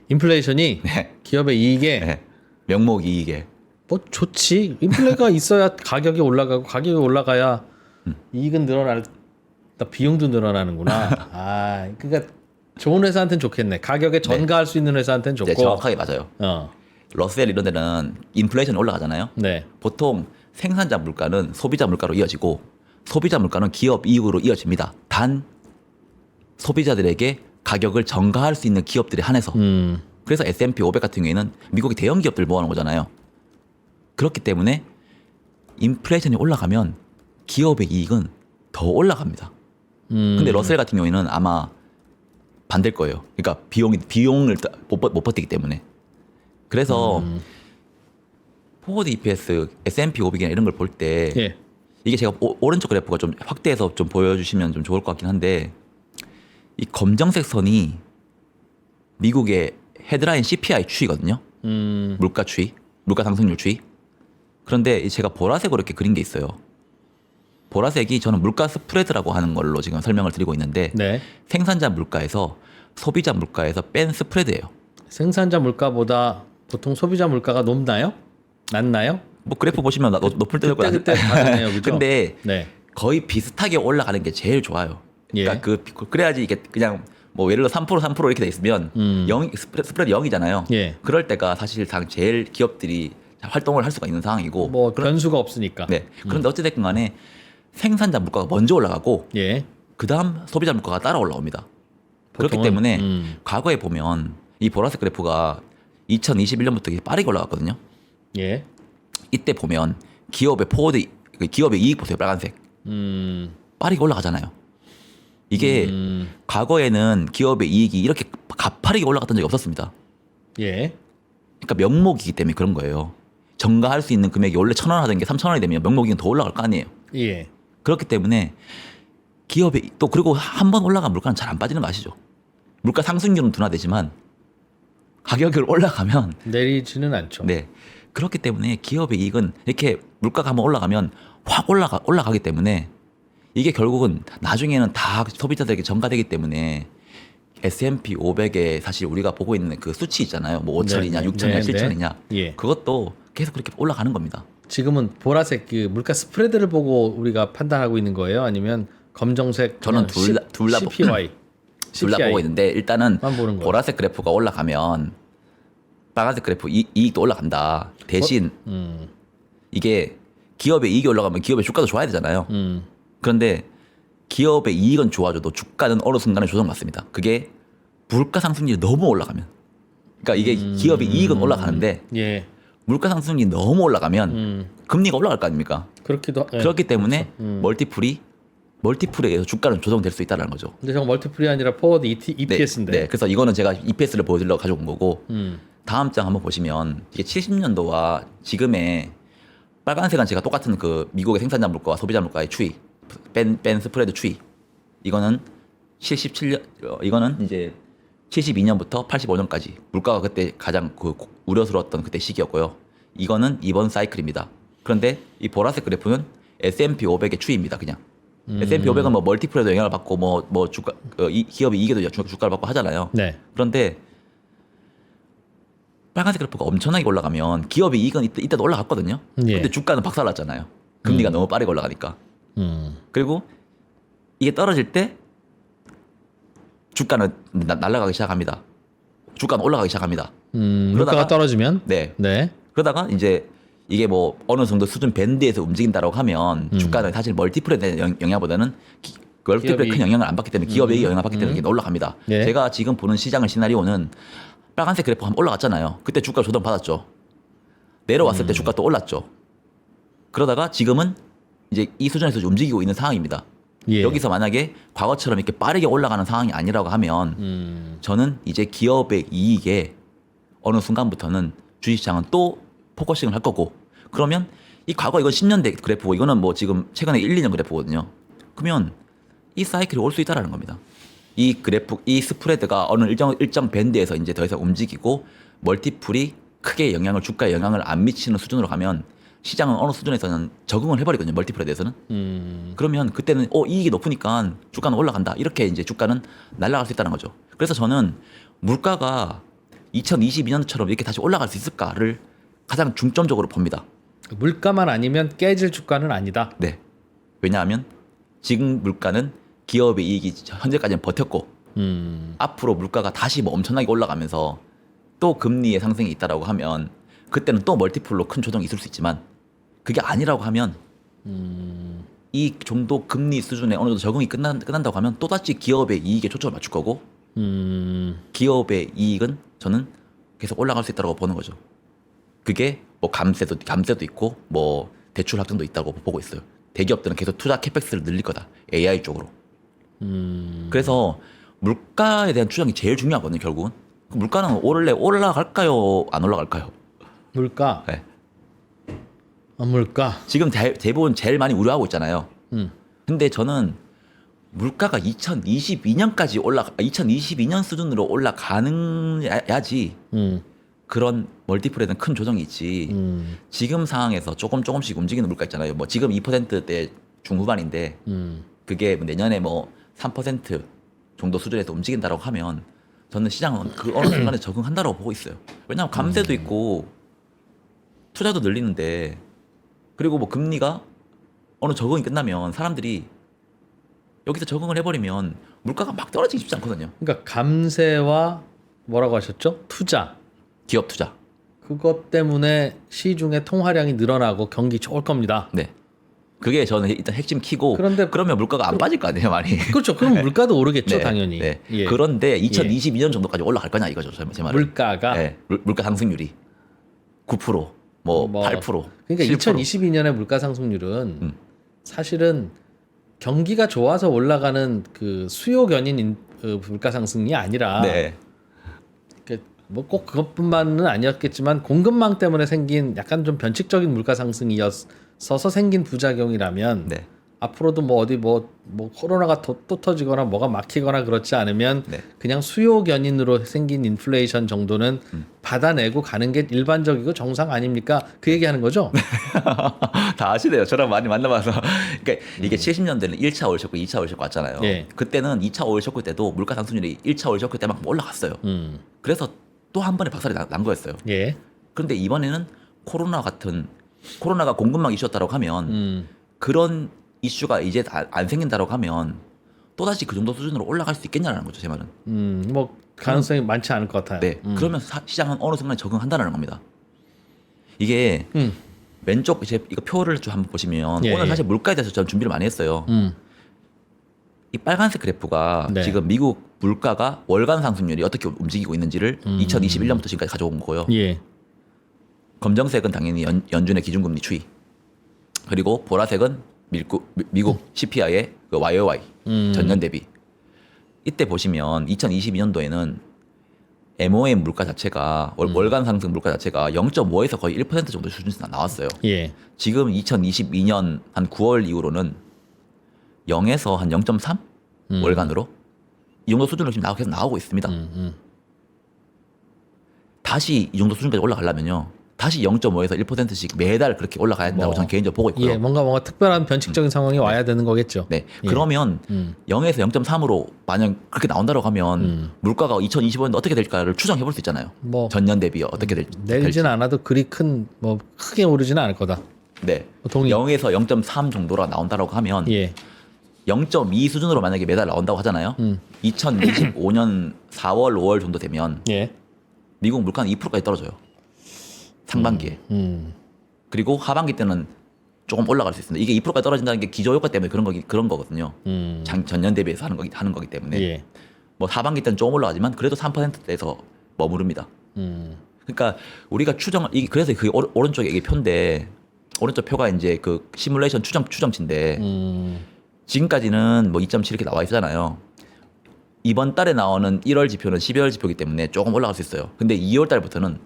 인플레이션이 네. 기업의 이익에 네. 명목 이익에. 뭐 좋지. 인플레가 있어야 가격이 올라가고 가격이 올라가야 이익은 비용도 늘어나는구나. 아, 그러니까 좋은 회사한테는 좋겠네. 가격에 전가할 수 있는 회사한테는 좋고. 네, 정확하게 맞아요. 어. 러셀 이런 데는 인플레이션이 올라가잖아요. 네. 보통 생산자 물가는 소비자 물가로 이어지고 소비자 물가는 기업 이익으로 이어집니다. 단 소비자들에게 가격을 전가할 수 있는 기업들에 한해서. 그래서 S&P 500 같은 경우에는 미국의 대형 기업들 모아놓은 거잖아요. 그렇기 때문에 인플레이션이 올라가면 기업의 이익은 더 올라갑니다. 근데 러셀 같은 경우에는 아마 반대일 거예요. 그러니까 비용을 못 버티기 때문에. 그래서 포워드 EPS, S&P 500이나 이런 걸 볼 때 예. 이게 제가 오른쪽 그래프가 좀 확대해서 좀 보여주시면 좀 좋을 것 같긴 한데 이 검정색 선이 미국의 헤드라인 CPI 추이거든요. 물가 추이, 물가 상승률 추이. 그런데 제가 보라색으로 이렇게 그린 게 있어요. 보라색이 저는 물가 스프레드라고 하는 걸로 지금 설명을 드리고 있는데 네. 생산자 물가에서 소비자 물가에서 뺀 스프레드예요. 생산자 물가보다 보통 소비자 물가가 높나요? 낮나요? 뭐 그래프 보시면 높을 때도 있고 그때 다르네요, 그죠? 근데 네. 거의 비슷하게 올라가는 게 제일 좋아요. 그러니까 예. 그래야지 이게 그냥 뭐 예를 들어 3% 이렇게 돼 있으면 스프레드 0이잖아요. 예. 그럴 때가 사실상 제일 기업들이 활동을 할 수가 있는 상황이고. 뭐 변수가 없으니까. 네. 그런데 어찌됐든 간에 생산자 물가가 먼저 올라가고 예. 그다음 소비자 물가가 따라 올라옵니다. 그렇기 보통은, 때문에 과거에 보면 이 보라색 그래프가 2021년부터 빠르게 올라갔거든요. 예. 이때 보면 기업의 기업의 이익 보세요. 빨간색. 빠르게 올라가잖아요. 이게 과거에는 기업의 이익이 이렇게 가파르게 올라갔던 적이 없었습니다. 예. 그러니까 명목이기 때문에 그런 거예요. 전가할 수 있는 금액이 원래 1,000원 하던 게 3,000원이 되면 명목이익은 더 올라갈 거 아니에요. 예. 그렇기 때문에 기업이 또 그리고 한 번 올라간 물가는 잘 안 빠지는 거 아시죠? 물가 상승률은 둔화되지만 가격이 올라가면 내리지는 않죠. 네. 그렇기 때문에 기업의 이익은 이렇게 물가가 한번 올라가면 확 올라가기 때문에 이게 결국은 나중에는 다 소비자들에게 전가되기 때문에 S&P 500에 사실 우리가 보고 있는 그 수치 있잖아요. 뭐 5천이냐, 네, 6천이냐, 네, 7천이냐. 예. 그것도 계속 그렇게 올라가는 겁니다. 지금은 보라색 그 물가 스프레드를 보고 우리가 판단하고 있는 거예요? 아니면 검정색 저는 그냥 둘 다 CPI 둘 다 보고 있는데 일단은 만 보는 거예요. 보라색 그래프가 올라가면 빨간색 그래프 이익도 올라간다. 대신 이게 기업의 이익이 올라가면 기업의 주가도 좋아야 되잖아요. 그런데 기업의 이익은 좋아져도 주가는 어느 순간에 조정받습니다. 그게 물가 상승률이 너무 올라가면. 그러니까 이게 기업의 이익은 올라가는데 예. 물가 상승률이 너무 올라가면 금리가 올라갈 거 아닙니까? 그렇기도 예. 그렇기 때문에 멀티플에 의해서 주가는 조정될 수 있다는 거죠. 근데 저거 멀티플이 아니라 포워드 EPS인데. 네, 그래서 이거는 제가 EPS를 보여드리려고 가져온 거고 다음 장 한번 보시면 이게 70년도와 지금의 빨간색은 제가 똑같은 그 미국의 생산자 물가와 소비자 물가의 추이 뺀 스프레드 추이 이거는 77년 이거는 이제 72년부터 85년까지 물가가 그때 가장 그 우려스러웠던 그때 시기였고요. 이거는 이번 사이클입니다. 그런데 이 보라색 그래프는 S&P 500의 추이입니다. 그냥 S&P 500은 뭐 멀티플에도 영향을 받고 뭐 주가 기업이 이익에도 주가를 받고 하잖아요. 네. 그런데 빨간색 그래프가 엄청나게 올라가면 기업의 이익은 이때도 올라갔거든요. 예. 근데 주가는 박살났잖아요. 금리가 너무 빠르게 올라가니까. 그리고 이게 떨어질 때 주가는 날아가기 시작합니다. 주가는 올라가기 시작합니다. 물가가 떨어지면 네. 네. 그러다가 이제 이게 뭐 어느 정도 수준 밴드에서 움직인다라고 하면 주가는 사실 멀티플에 대한 영향보다는 멀티플에 큰 영향을 안 받기 때문에 기업의 영향을 받기 때문에 이게 올라갑니다. 네. 제가 지금 보는 시장의 시나리오는 빨간색 그래프 한번 올라갔잖아요. 그때 주가 조정 받았죠. 내려왔을 때 주가 또 올랐죠. 그러다가 지금은 이제 이 수준에서 움직이고 있는 상황입니다. 예. 여기서 만약에 과거처럼 이렇게 빠르게 올라가는 상황이 아니라고 하면 저는 이제 기업의 이익에 어느 순간부터는 주식시장은 또 포커싱을 할 거고 그러면 이 과거 이건 10년대 그래프고 이거는 뭐 지금 최근에 1, 2년 그래프거든요. 그러면 이 사이클이 올 수 있다라는 겁니다. 이 그래프, 이 스프레드가 어느 일정 밴드에서 이제 더 이상 움직이고 멀티플이 크게 주가에 영향을 안 미치는 수준으로 가면 시장은 어느 수준에서는 적응을 해버리거든요. 멀티플에 대해서는. 그러면 그때는 이익이 높으니까 주가는 올라간다. 이렇게 이제 주가는 날아갈 수 있다는 거죠. 그래서 저는 물가가 2022년처럼 이렇게 다시 올라갈 수 있을까를 가장 중점적으로 봅니다. 물가만 아니면 깨질 주가는 아니다. 네. 왜냐하면 지금 물가는 기업의 이익이 현재까지는 버텼고 앞으로 물가가 다시 뭐 엄청나게 올라가면서 또 금리의 상승이 있다라고 하면 그때는 또 멀티플로 큰 조정이 있을 수 있지만 그게 아니라고 하면 이 정도 금리 수준에 어느 정도 적응이 끝난다고 하면 또다시 기업의 이익에 초점을 맞출 거고 기업의 이익은 저는 계속 올라갈 수 있다고 보는 거죠. 그게 뭐 감세도 있고 뭐 대출 확정도 있다고 보고 있어요. 대기업들은 계속 투자 캐펙스를 늘릴 거다. AI 쪽으로. 그래서 물가에 대한 추정이 제일 중요하거든요. 결국은 물가는 올라갈까요? 안 올라갈까요? 물가. 네. 물가. 지금 대부분 제일 많이 우려하고 있잖아요. 근데 저는 물가가 2022년 수준으로 올라가야지 그런 멀티플에 대한 큰 조정이 있지. 지금 상황에서 조금씩 움직이는 물가 있잖아요. 뭐 지금 2%대 중후반인데 그게 내년에 뭐 3% 정도 수준에서 움직인다라고 하면 저는 시장은 그 어느 순간에 적응한다라고 보고 있어요. 왜냐하면 감세도 있고 투자도 늘리는데 그리고 뭐 금리가 어느 적응이 끝나면 사람들이 여기서 적응을 해버리면 물가가 막 떨어지기 쉽지 않거든요. 그러니까 감세와 뭐라고 하셨죠? 투자. 기업 투자. 그것 때문에 시중의 통화량이 늘어나고 경기 좋을 겁니다. 네. 그게 저는 일단 핵심 키고 그런데 그러면 물가가 안 빠질 거 아니에요, 많이. 그렇죠. 그럼 물가도 오르겠죠, 네, 당연히. 네. 예. 그런데 2022년 정도까지 올라갈 거냐 이거죠, 제 말은. 물가가 네. 물가 상승률이 9%, 뭐 8%. 그러니까 7%. 2022년의 물가 상승률은 사실은 경기가 좋아서 올라가는 그 수요 견인 물가 상승이 아니라 네. 뭐 꼭 그것뿐만은 아니었겠지만 공급망 때문에 생긴 약간 좀 변칙적인 물가 상승이었어서 생긴 부작용이라면 네. 앞으로도 뭐 어디 뭐 코로나가 또 터지거나 뭐가 막히거나 그렇지 않으면 네. 그냥 수요 견인으로 생긴 인플레이션 정도는 받아내고 가는 게 일반적이고 정상 아닙니까? 그 얘기하는 거죠. 다 아시네요. 저랑 많이 만나봐서. 그러니까 이게 70년대는 1차 오일 쇼크, 2차 오일 쇼크 왔잖아요. 예. 그때는 2차 오일 쇼크 때도 물가 상승률이 1차 오일 쇼크 때만큼 올라갔어요. 그래서 또 한 번에 박살이 난 거였어요. 예. 그런데 이번에는 코로나가 공급망 이슈였다고 하면 그런 이슈가 이제 안 생긴다고 하면 또다시 그 정도 수준으로 올라갈 수 있겠냐는 거죠, 제 말은. 뭐 가능성이 많지 않을 것 같아요. 네. 그러면 시장은 어느 순간에 적응한다는 겁니다. 이게 왼쪽 이거 표를 좀 한번 보시면 예, 오늘 예. 사실 물가에 대해서 저는 준비를 많이 했어요. 이 빨간색 그래프가 네. 지금 미국 물가가 월간 상승률이 어떻게 움직이고 있는지를 2021년부터 지금까지 가져온 거고요. 예. 검정색은 당연히 연준의 기준금리 추이. 그리고 보라색은 미국 CPI의 그 YOY 전년 대비. 이때 보시면 2022년도에는 MOM 물가 자체가 월간 상승 물가 자체가 0.5에서 거의 1% 정도 수준에서 나왔어요. 예. 지금 2022년 한 9월 이후로는 0에서 한 0.3 월간으로 이 정도 수준으로 지금 계속 나오고 있습니다. 다시 이 정도 수준까지 올라가려면요. 다시 0.5에서 1%씩 매달 그렇게 올라가야 된다고 저는 개인적으로 보고 있고요. 예, 뭔가 특별한 변칙적인 상황이 와야 되는 거겠죠. 네. 예. 그러면 0에서 0.3으로 만약 그렇게 나온다고 하면 물가가 2025년도 어떻게 될까를 추정해 볼 수 있잖아요. 뭐 전년 대비 어떻게 될지. 내리진 않아도 그리 크게 오르지는 않을 거다. 네. 동의. 0에서 0.3 정도가 나온다고 하면 예. 0.2 수준으로 만약에 매달 나온다고 하잖아요. 2025년 4월, 5월 정도 되면 예. 미국 물가는 2%까지 떨어져요. 상반기에. 그리고 하반기 때는 조금 올라갈 수 있습니다. 이게 2%까지 떨어진다는 게 기저효과 때문에 그런 거거든요. 전년 대비해서 하는 거기 때문에. 예. 뭐 하반기 때는 조금 올라가지만 그래도 3%대에서 머무릅니다. 그러니까 우리가 그래서 그 오른쪽에 이게 표인데 오른쪽 표가 이제 그 시뮬레이션 추정치인데 지금까지는 뭐 2.7 이렇게 나와 있잖아요. 이번 달에 나오는 1월 지표는 12월 지표이기 때문에 조금 올라갈 수 있어요. 근데 2월 달부터는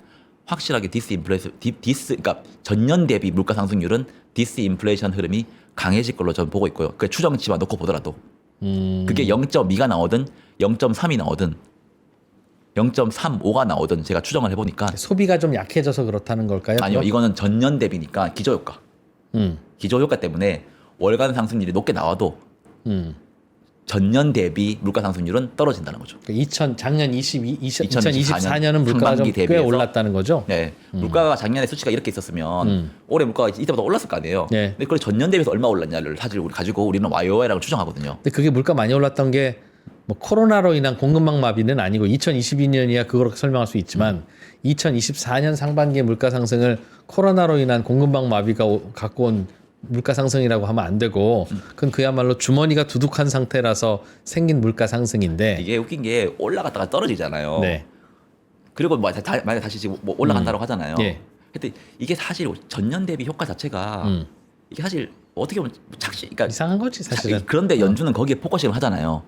확실하게 그러니까 전년 대비 물가 상승률은 디스인플레이션 흐름이 강해질 걸로 저는 보고 있고요. 그 추정치만 놓고 보더라도 그게 0.2가 나오든 0.3이 나오든 0.35가 나오든 제가 추정을 해보니까 소비가 좀 약해져서 그렇다는 걸까요? 아니요, 그럼? 이거는 전년 대비니까 기저효과. 기저효과 때문에 월간 상승률이 높게 나와도 전년 대비 물가 상승률은 떨어진다는 거죠. 그러니까 작년 2024년은 물가가 좀 상반기 꽤 대비해서 올랐다는 거죠. 네, 물가가 작년에 수치가 이렇게 있었으면 올해 물가가 이때보다 올랐을 거 아니에요. 네. 근데 그걸 전년 대비해서 얼마 올랐냐를 사실 가지고 우리는 YOY라고 추정하거든요. 근데 그게 물가 많이 올랐던 게 뭐 코로나로 인한 공급망 마비는 아니고 2022년이야 그렇게 설명할 수 있지만 2024년 상반기의 물가 상승을 코로나로 인한 공급망 마비가 갖고 온 물가 상승이라고 하면 안 되고 그건 그야말로 주머니가 두둑한 상태라서 생긴 물가 상승인데 이게 웃긴 게 올라갔다가 떨어지잖아요. 네. 그리고 만약에 다시 지금 뭐 올라간다고 하잖아요. 예. 근데 이게 사실 전년 대비 효과 자체가 이게 사실 어떻게 보면 그러니까 이상한 거지 사실은. 그런데 연준은 거기에 포커싱을 하잖아요.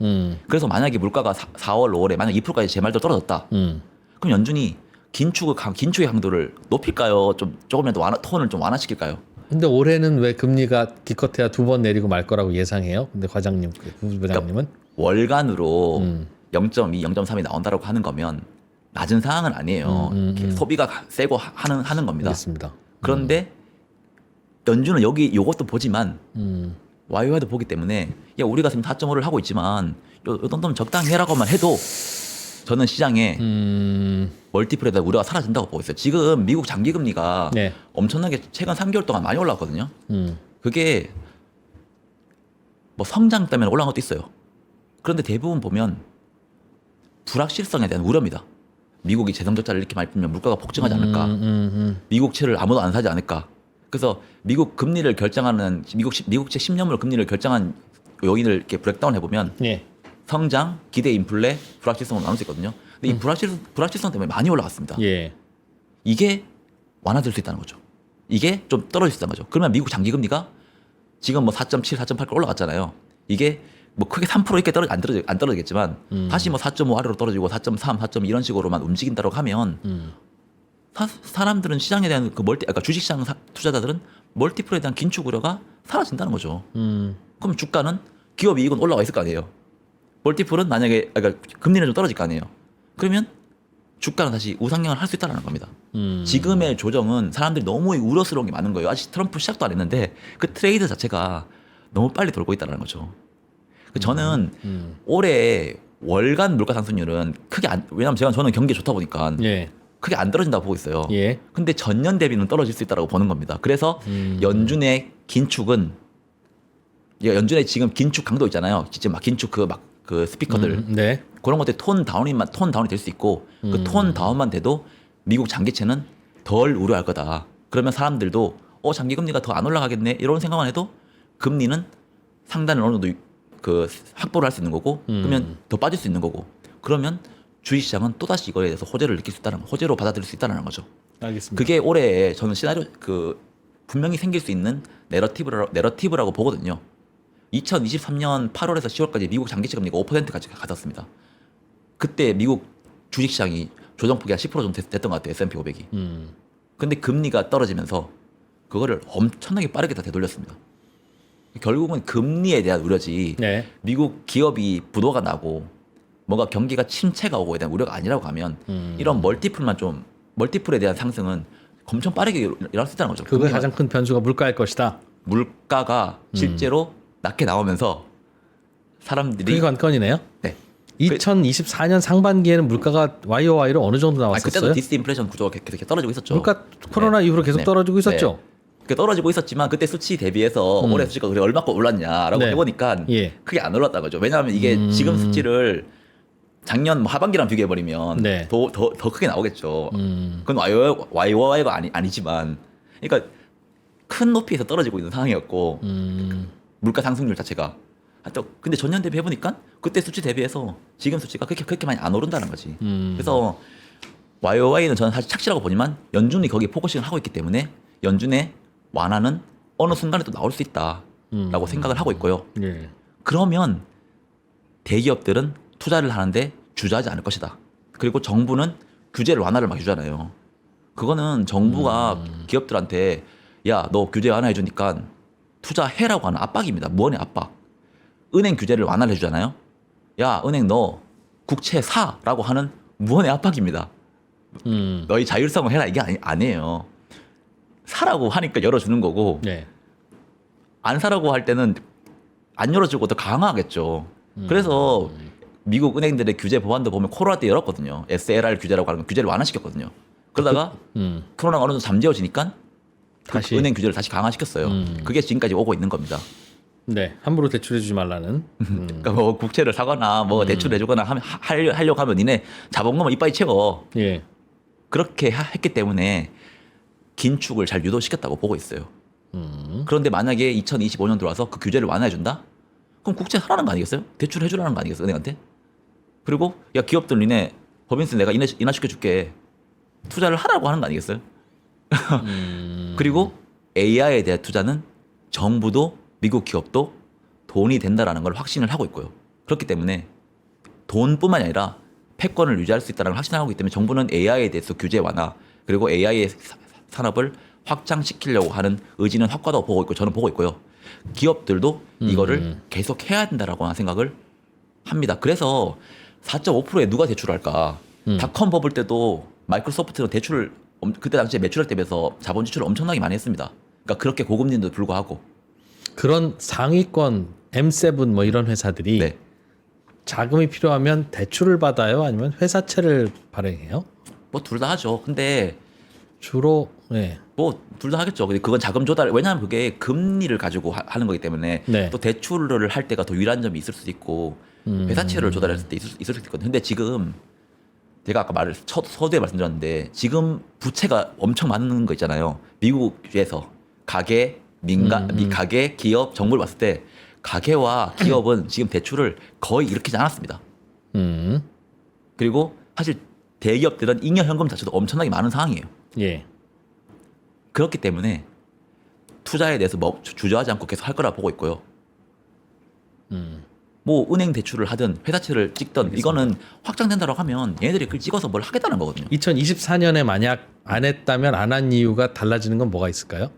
그래서 만약에 물가가 4월, 5월에 만약 2%까지 제말대로 떨어졌다. 그럼 연준이 긴축의 강도를 높일까요? 조금이라도 톤을 좀 완화시킬까요? 근데 올해는 왜 금리가 기껏해야 2번 내리고 말 거라고 예상해요? 근데 과장님, 부부장님은 월간으로 0.2, 0.3이 나온다고 하는 거면 낮은 상황은 아니에요. 이렇게 소비가 세고 하는 겁니다. 알겠습니다. 그런데 연준은 요것도 보지만 YY도 보기 때문에 야 우리가 지금 4.5를 하고 있지만 요 정도면 적당히 해라고만 해도 저는 시장에 멀티플에 대한 우려가 사라진다고 보고 있어요. 지금 미국 장기 금리가 네. 엄청나게 최근 3개월 동안 많이 올라왔거든요. 그게 뭐 성장 때문에 올라간 것도 있어요. 그런데 대부분 보면 불확실성에 대한 우려입니다. 미국이 재정적자를 이렇게 많이 풀면 물가가 폭증하지 않을까? 미국 채를 아무도 안 사지 않을까? 그래서 미국 금리를 결정하는 미국채 10년물 금리를 결정한 요인을 이렇게 브렉다운 해보면 예. 성장, 기대 인플레, 불확실성으로 나눌 수 있거든요. 근데 이 불확실성 때문에 많이 올라갔습니다. 예. 이게 완화될 수 있다는 거죠. 이게 좀 떨어질 수 있다는 거죠. 그러면 미국 장기 금리가 지금 뭐 4.7, 4.8 올라갔잖아요. 이게 뭐 크게 3% 이렇게 안 떨어지겠지만 다시 뭐 4.5 아래로 떨어지고 4.3, 4.2 이런 식으로만 움직인다고 하면 사람들은 시장에 대한 그러니까 주식시장 투자자들은 멀티플에 대한 긴축 우려가 사라진다는 거죠. 그럼 주가는 기업 이익은 올라와 있을 거 아니에요. 멀티플은 만약에 그러니까 금리는 좀 떨어질 거 아니에요. 그러면 주가는 다시 우상향을 할 수 있다는 겁니다. 지금의 조정은 사람들이 너무 우려스러운 게 많은 거예요. 아직 트럼프 시작도 안 했는데 그 트레이드 자체가 너무 빨리 돌고 있다는 거죠. 저는 올해 월간 물가 상승률은 크게 왜냐하면 저는 경기에 좋다 보니까 예. 크게 안 떨어진다고 보고 있어요. 예. 근데 전년 대비는 떨어질 수 있다고 보는 겁니다. 그래서 연준의 긴축은 연준의 지금 긴축 강도 있잖아요. 지금 막 긴축 그 스피커들 네. 그런 것들이 톤 다운이 될 수 있고 그 톤 다운만 돼도 미국 장기채는 덜 우려할 거다. 그러면 사람들도 장기 금리가 더 안 올라가겠네 이런 생각만 해도 금리는 상단을 어느 정도 그 확보를 할 수 있는 거고 그러면 더 빠질 수 있는 거고 그러면 주식시장은 또다시 이거에 대해서 호재로 받아들일 수 있다는 거죠. 알겠습니다. 그게 올해 저는 시나리오 분명히 생길 수 있는 내러티브라고 보거든요. 2023년 8월에서 10월까지 미국 장기채 금리가 5%까지 갔었습니다. 그때 미국 주식시장이 조정폭이 한 10% 정도 됐던 것 같아요. S&P 500이. 근데 금리가 떨어지면서 그거를 엄청나게 빠르게 다 되돌렸습니다. 결국은 금리에 대한 우려지 네. 미국 기업이 부도가 나고 뭔가 경기가 침체가 오고에 대한 우려가 아니라고 하면 이런 멀티플에 대한 상승은 엄청 빠르게 일어날 수 있다는 거죠. 그거 가장 큰 변수가 물가일 것이다. 물가가 실제로 낮게 나오면서 사람들이 그게 관건이네요. 네. 2024년 상반기에는 물가가 YOY로 어느 정도 나왔었어요? 그때도 디스인플레이션 구조가 계속 떨어지고 있었죠. 물가 코로나 네. 이후로 계속 네. 떨어지고 있었죠. 네. 떨어지고 있었지만 그때 수치 대비해서 올해 수치가 그래 얼마큼 올랐냐라고 네. 해보니까 예. 크게 안 올랐다는 거죠. 왜냐하면 이게 지금 수치를 작년 하반기랑 비교해버리면 네. 더 크게 나오겠죠. 그건 YOY가 아니지만 그러니까 큰 높이에서 떨어지고 있는 상황이었고 물가 상승률 자체가 근데 전년 대비 해보니까 그때 수치 대비해서 지금 수치가 그렇게 많이 안 오른다는 거지. 그래서 YOY는 저는 사실 착실하고 보지만 연준이 거기에 포커싱을 하고 있기 때문에 연준의 완화는 어느 순간에 또 나올 수 있다라고 생각을 하고 있고요. 예. 그러면 대기업들은 투자를 하는데 주저하지 않을 것이다. 그리고 정부는 규제를 완화를 막 해주잖아요. 그거는 정부가 기업들한테 야, 너 규제 완화해 주니까 투자해라고 하는 압박입니다. 무언의 압박. 은행 규제를 완화를 해주잖아요. 야, 은행 너 국채 사라고 하는 무언의 압박입니다. 너희 자율성을 해라 이게 아니에요. 사라고 하니까 열어주는 거고 네. 안 사라고 할 때는 안 열어주고 더 강화하겠죠. 그래서 미국 은행들의 규제 법안도 보면 코로나 때 열었거든요. SLR 규제라고 하는 규제를 완화시켰거든요. 그러다가 코로나가 어느 정도 잠재워지니까 다시 은행 규제를 다시 강화시켰어요. 그게 지금까지 오고 있는 겁니다. 네. 함부로 대출해주지 말라는. 그러니까 뭐 국채를 사거나 뭐 대출을 해주거나 하려고 하면 니네 자본금을 이빨이 채워. 예. 그렇게 했기 때문에 긴축을 잘 유도시켰다고 보고 있어요. 그런데 만약에 2025년 들어와서 그 규제를 완화해준다? 그럼 국채 사라는 거 아니겠어요? 대출해주라는 거 아니겠어요? 은행한테? 그리고 야 기업들 니네 법인세 내가 인하시켜줄게. 투자를 하라고 하는 거 아니겠어요? 그리고 AI에 대한 투자는 정부도 미국 기업도 돈이 된다라는 걸 확신을 하고 있고요. 그렇기 때문에 돈뿐만이 아니라 패권을 유지할 수 있다는 걸 확신하고 있기 때문에 정부는 AI에 대해서 규제 완화 그리고 AI의 산업을 확장시키려고 하는 의지는 확고하다고 보고 있고 저는 보고 있고요. 기업들도 이거를 계속 해야 된다라고 생각을 합니다. 그래서 4.5%에 누가 대출할까? 닷컴 버블 때도 마이크로소프트는 대출을 그때 당시에 매출액 대비해서 자본 지출을 엄청나게 많이 했습니다. 그러니까 그렇게 고금리인데도 불구하고 그런 상위권 M7 뭐 이런 회사들이 네. 자금이 필요하면 대출을 받아요? 아니면 회사채를 발행해요? 뭐 둘 다 하죠. 근데 주로 네. 뭐 둘 다 하겠죠. 근데 그건 자금 조달 왜냐하면 그게 금리를 가지고 하는 거기 때문에 네. 또 대출을 할 때가 더 유리한 점이 있을 수도 있고 회사채를 조달할 때 있을 수도 있거든요. 근데 지금 제가 아까 서두에 말씀드렸는데 지금 부채가 엄청 많은 거 있잖아요. 미국에서 가계, 가계, 기업, 정부를 봤을 때 가계와 기업은 지금 대출을 거의 일으키지 않았습니다. 그리고 사실 대기업들은 잉여 현금 자체도 엄청나게 많은 상황이에요. 예. 그렇기 때문에 투자에 대해서 뭐 주저하지 않고 계속 할 거라 보고 있고요. 뭐 은행 대출을 하든 회사채를 찍든 이거는 확장된다고 하면 얘네들이 그걸 찍어서 뭘 하겠다는 거거든요. 2024년에 만약 안 했다면 안 한 이유가 달라지는 건 뭐가 있을까요?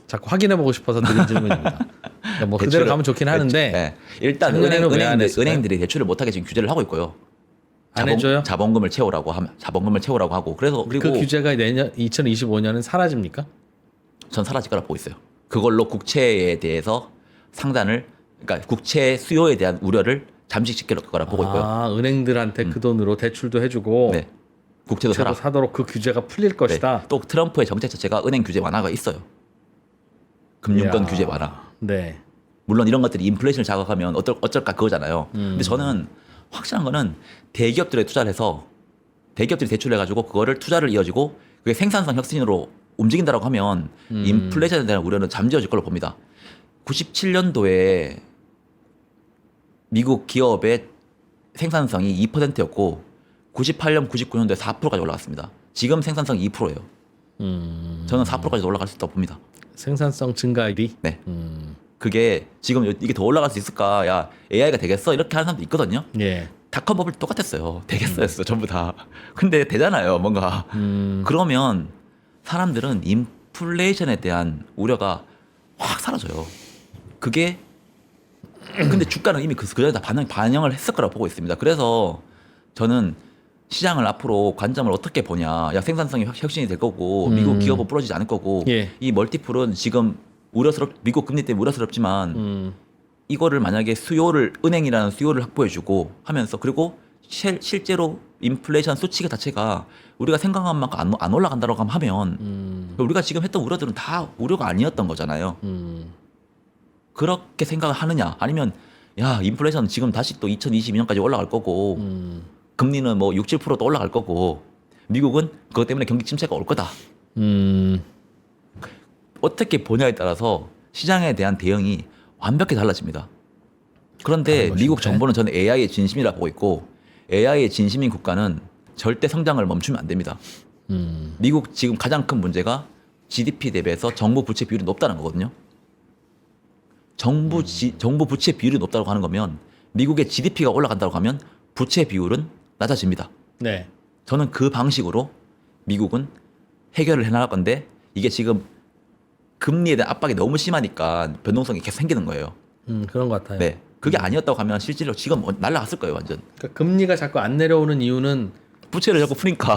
자꾸 확인해보고 싶어서 드린 질문입니다. 그러니까 뭐 그대로 가면 좋긴 하는데 네. 일단 작년에는 왜안 했을까요? 은행들이 대출을 못하게 지금 규제를 하고 있고요. 안 해줘요? 자본금을 채우라고 하고 그래서 그리고 그 규제가 내년 2025년은 사라집니까? 전 사라질 거라 보고 있어요. 그걸로 국채에 대해서 상단을 그러니까 국채 수요에 대한 우려를 잠식시킬 거라 보고 있고요. 아, 은행들한테 그 돈으로 대출도 해주고 네. 국채도 사라. 사도록 그 규제가 풀릴 것이다. 네. 또 트럼프의 정책 자체가 은행 규제 완화가 있어요. 금융권 이야. 규제 완화. 네. 물론 이런 것들이 인플레이션을 자극하면 어쩔까 그거잖아요. 근데 저는 확실한 거는 대기업들에 투자를 해서 대기업들이 대출을 해가지고 그거를 투자를 이어지고 그게 생산성 혁신으로 움직인다라고 하면 인플레이션에 대한 우려는 잠재워질 걸로 봅니다. 97년도에 미국 기업의 생산성이 2%였고 98년, 99년도에 4%까지 올라갔습니다. 지금 생산성이 2%예요. 저는 4%까지 올라갈 수 있다고 봅니다. 생산성 증가율이 네. 그게 지금 이게 더 올라갈 수 있을까? 야 AI가 되겠어? 이렇게 하는 사람도 있거든요. 예. 닷컴 버블 똑같았어요. 되겠어였어 전부 다. 근데 되잖아요 뭔가. 그러면 사람들은 인플레이션에 대한 우려가 확 사라져요. 그게 근데 주가는 이미 그 전에 다 반영을 했을 거라고 보고 있습니다. 그래서 저는 시장을 앞으로 관점을 어떻게 보냐. 야 생산성이 혁신이 될 거고 미국 기업은 부러지지 않을 거고 예. 이 멀티플은 지금 미국 금리 때문에 우려스럽지만 이거를 만약에 은행이라는 수요를 확보해주고 하면서 그리고 실제로 인플레이션 수치가 자체가 우리가 생각한 만큼 안 올라간다고 하면 우리가 지금 했던 우려들은 다 우려가 아니었던 거잖아요. 그렇게 생각을 하느냐 아니면 야 인플레이션 지금 다시 또 2022년까지 올라갈 거고 금리는 뭐 6, 7%도 올라갈 거고 미국은 그것 때문에 경기 침체가 올 거다. 어떻게 보냐에 따라서 시장에 대한 대응이 완벽히 달라집니다. 그런데 미국 정부는 저는 AI의 진심이라 보고 있고 AI의 진심인 국가는 절대 성장을 멈추면 안 됩니다. 미국 지금 가장 큰 문제가 GDP 대비해서 정부 부채 비율이 높다는 거거든요. 정부 부채 비율이 높다고 하는 거면 미국의 GDP가 올라간다고 하면 부채 비율은 낮아집니다. 네. 저는 그 방식으로 미국은 해결을 해나갈 건데 이게 지금 금리에 대한 압박이 너무 심하니까 변동성이 계속 생기는 거예요. 그런 것 같아요. 네, 그게 아니었다고 하면 실질로 지금 날아갔을 거예요, 완전. 그러니까 금리가 자꾸 안 내려오는 이유는 부채를 자꾸 푸니까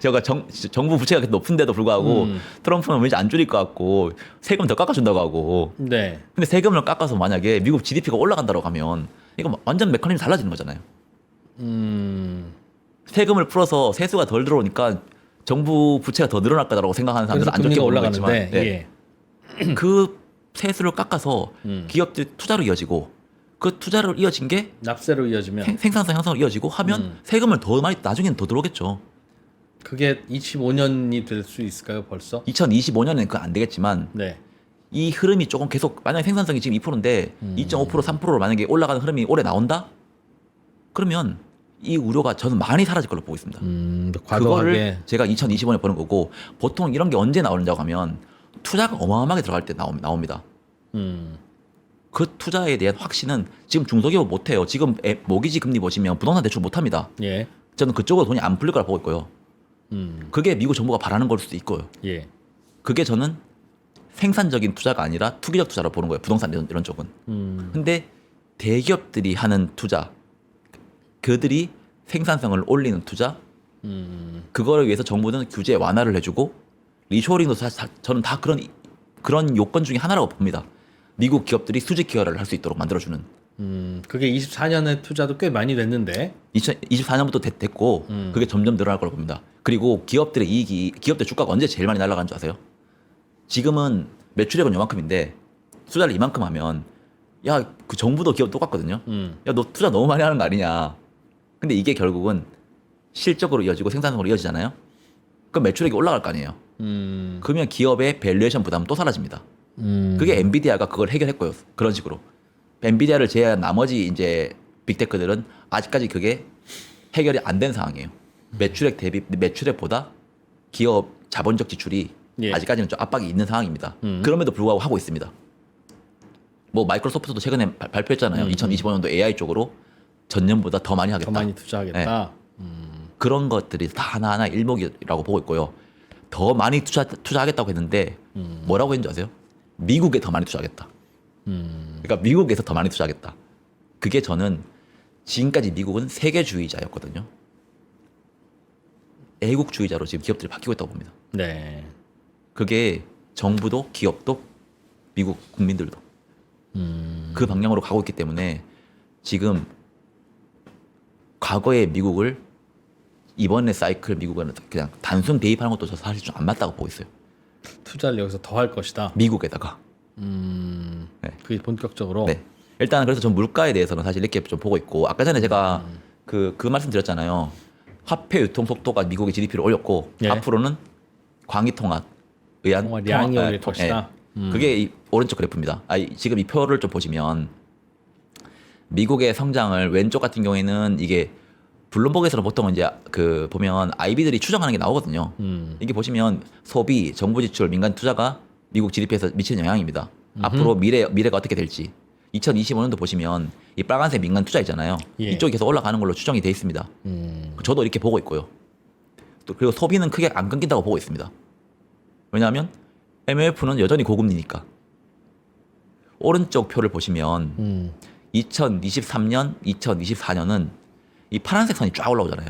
제가 정부 부채가 계속 높은데도 불구하고 트럼프는 왠지 안 줄일 것 같고 세금 더 깎아준다고 하고. 네. 근데 세금을 깎아서 만약에 미국 GDP가 올라간다고 하면 이거 완전 메커니즘 달라지는 거잖아요. 세금을 풀어서 세수가 덜 들어오니까 정부 부채가 더 늘어날 거다라고 생각하는 사람들은 안 좋게 올라가지만 예. 그 세수를 깎아서 기업들이 투자로 이어지고 그 투자로 이어진 게 납세로 이어지면 생산성 향상으로 이어지고 하면 세금을 더 많이 나중에는 더 들어오겠죠. 그게 25년이 될 수 있을까요, 벌써? 2025년에는 그건 안 되겠지만 네. 이 흐름이 조금 계속 만약에 생산성이 지금 2%인데 2.5% 3%로 만약에 올라가는 흐름이 올해 나온다? 그러면 이 우려가 저는 많이 사라질 걸로 보고 있습니다. 과도하게. 그거를 제가 2025년에 보는 거고 보통 이런 게 언제 나오는다고 하면 투자가 어마어마하게 들어갈 때 나옵니다. 그 투자에 대한 확신은 지금 중소기업 못해요. 지금 모기지 금리 보시면 부동산 대출 못합니다. 예. 저는 그쪽으로 돈이 안 풀릴 거라 보고 있고요. 그게 미국 정부가 바라는 걸 수도 있고요. 예. 그게 저는 생산적인 투자가 아니라 투기적 투자로 보는 거예요. 부동산 이런 쪽은. 근데 대기업들이 하는 투자, 그들이 생산성을 올리는 투자, 그거를 위해서 정부는 규제 완화를 해주고 리쇼어링도 사실 저는 다 그런 요건 중에 하나라고 봅니다. 미국 기업들이 수직 기여를 할 수 있도록 만들어주는. 그게 24년에 투자도 꽤 많이 됐는데 2024년부터 됐고 그게 점점 늘어날 거라고 봅니다. 그리고 기업들의 이익이 기업들 주가가 언제 제일 많이 날아가는 줄 아세요? 지금은 매출액은 요만큼인데 투자를 이만큼 하면 야 그 정부도 기업 똑같거든요. 야 너 투자 너무 많이 하는 거 아니냐. 근데 이게 결국은 실적으로 이어지고 생산성으로 이어지잖아요. 그럼 매출액이 올라갈 거 아니에요. 그러면 기업의 밸류에이션 부담은 또 사라집니다. 그게 엔비디아가 그걸 해결했고요. 그런 식으로. 엔비디아를 제외한 나머지 이제 빅테크들은 아직까지 그게 해결이 안 된 상황이에요. 매출액 대비 매출액보다 기업 자본적 지출이 예. 아직까지는 좀 압박이 있는 상황입니다. 그럼에도 불구하고 하고 있습니다. 뭐 마이크로소프트도 최근에 발표했잖아요. 2025년도 AI 쪽으로 전년보다 더 많이 하겠다. 더 많이 투자하겠다. 그런 것들이 다 하나하나 일목이라고 보고 있고요. 더 많이 투자하겠다고 했는데 뭐라고 했는지 아세요? 미국에 더 많이 투자하겠다. 그러니까 미국에서 더 많이 투자하겠다. 그게 저는 지금까지 미국은 세계주의자였거든요. 애국주의자로 지금 기업들이 바뀌고 있다고 봅니다. 네. 그게 정부도 기업도 미국 국민들도 그 방향으로 가고 있기 때문에 지금 과거의 미국을 이번에 사이클 미국은 그냥 단순 대입하는 것도 저 사실 좀 안 맞다고 보고 있어요. 투자를 여기서 더 할 것이다. 미국에다가. 네. 그게 본격적으로. 네. 일단 그래서 전 물가에 대해서는 사실 이렇게 좀 보고 있고 아까 전에 제가 그 말씀 드렸잖아요. 화폐 유통 속도가 미국의 GDP를 올렸고 예. 앞으로는 광의 통화에 의한 량이 올릴 것이다. 그게 이 오른쪽 그래프입니다. 지금 이 표를 좀 보시면 미국의 성장을 왼쪽 같은 경우에는 이게 블룸버그에서는 보통 이제 그 보면 아이비들이 추정하는 게 나오거든요. 이게 보시면 소비, 정부 지출, 민간 투자가 미국 GDP에서 미치는 영향입니다. 앞으로 미래가 어떻게 될지. 2025년도 보시면 이 빨간색 민간 투자 있잖아요. 예. 이쪽이 계속 올라가는 걸로 추정이 돼 있습니다. 저도 이렇게 보고 있고요. 또 그리고 소비는 크게 안 끊긴다고 보고 있습니다. 왜냐하면 MLF는 여전히 고금리니까. 오른쪽 표를 보시면 2023년, 2024년은 이 파란색 선이 쫙 올라오잖아요.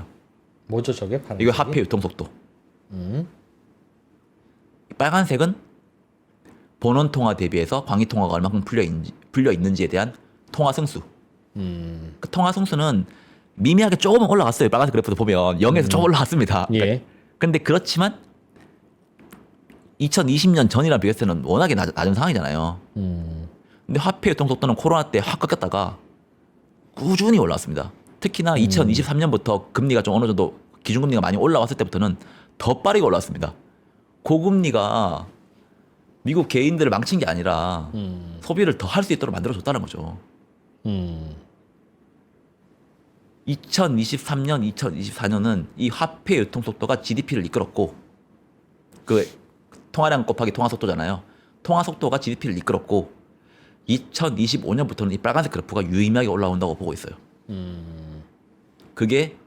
뭐죠 저게? 파란색이? 이거 화폐 유통 속도. 빨간색은 본원 통화 대비해서 광의 통화가 얼마큼 풀려 있는지에 대한 통화 승수. 그 통화 승수는 미미하게 조금은 올라갔어요. 빨간색 그래프도 보면 0에서 좀 올라갔습니다. 예. 근데 그렇지만 2020년 전이랑 비교했을 때는 워낙에 낮은 상황이잖아요. 근데 화폐 유통 속도는 코로나 때 확 꺾였다가 꾸준히 올라왔습니다. 특히나 2023년부터 금리가 좀 어느 정도 기준금리가 많이 올라왔을 때부터는 더 빠르게 올라왔습니다. 고금리가 미국 개인들을 망친 게 아니라 소비를 더 할 수 있도록 만들어줬다는 거죠. 2023년, 2024년은 이 화폐 유통 속도가 GDP를 이끌었고 그 통화량 곱하기 통화 속도잖아요. 통화 속도가 GDP를 이끌었고 2025년부터는 이 빨간색 그래프가 유의미하게 올라온다고 보고 있어요. 그게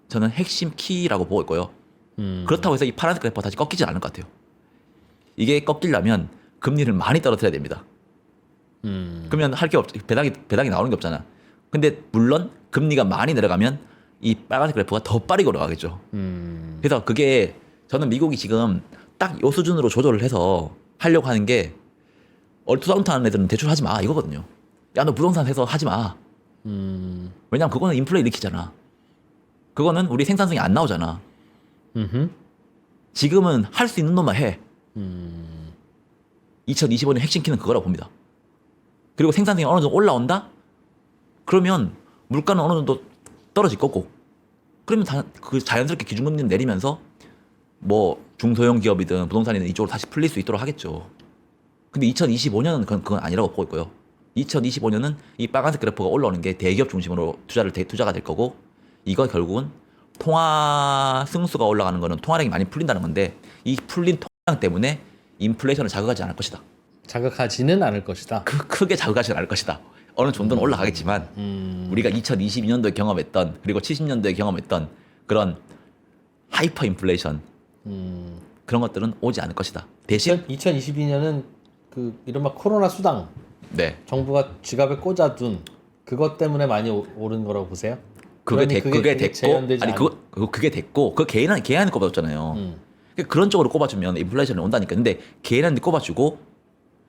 저는 핵심 키라고 보고 있고요. 그렇다고 해서 이 파란색 그래프가 다시 꺾이지 않을 것 같아요. 이게 꺾이려면 금리를 많이 떨어뜨려야 됩니다. 그러면 할 게 배당이 나오는 게 없잖아. 근데 물론 금리가 많이 내려가면 이 빨간색 그래프가 더 빠르게 올라가겠죠. 그래서 그게 저는 미국이 지금 딱 이 수준으로 조절을 해서 하려고 하는 게 얼토당토하는 애들은 대출 하지 마 이거거든요. 야 너 부동산 해서 하지 마. 왜냐면 그거는 인플레 일으키잖아. 그거는 우리 생산성이 안 나오잖아. 지금은 할 수 있는 놈만 해. 2025년 핵심 키는 그거라고 봅니다. 그리고 생산성이 어느 정도 올라온다? 그러면 물가는 어느 정도 떨어질 거고. 그러면 그 자연스럽게 기준금리를 내리면서 뭐 중소형 기업이든 부동산이든 이쪽으로 다시 풀릴 수 있도록 하겠죠. 근데 2025년은 그건 아니라고 보고 있고요. 2025년은 이 빨간색 그래프가 올라오는 게 대기업 중심으로 투자가 될 거고, 이거 결국은 통화 승수가 올라가는 거는 통화량이 많이 풀린다는 건데, 이 풀린 통화량 때문에 인플레이션을 자극하지 않을 것이다. 자극하지는 않을 것이다. 크게 자극하지 않을 것이다. 어느 정도는 올라가겠지만 우리가 2022년도에 경험했던, 그리고 70년도에 경험했던 그런 하이퍼 인플레이션 그런 것들은 오지 않을 것이다. 대신 2022년은 그 이른바 코로나 수당 네, 정부가 지갑에 꽂아둔 그것 때문에 많이 오른 거라고 보세요? 그게 그러니 그게 됐고, 재현되지 아니 그게 됐고, 그 개인한테 꼽아줬잖아요. 그러니까 그런 쪽으로 꼽아주면 인플레이션이 온다니까. 근데 개인한테 꼽아주고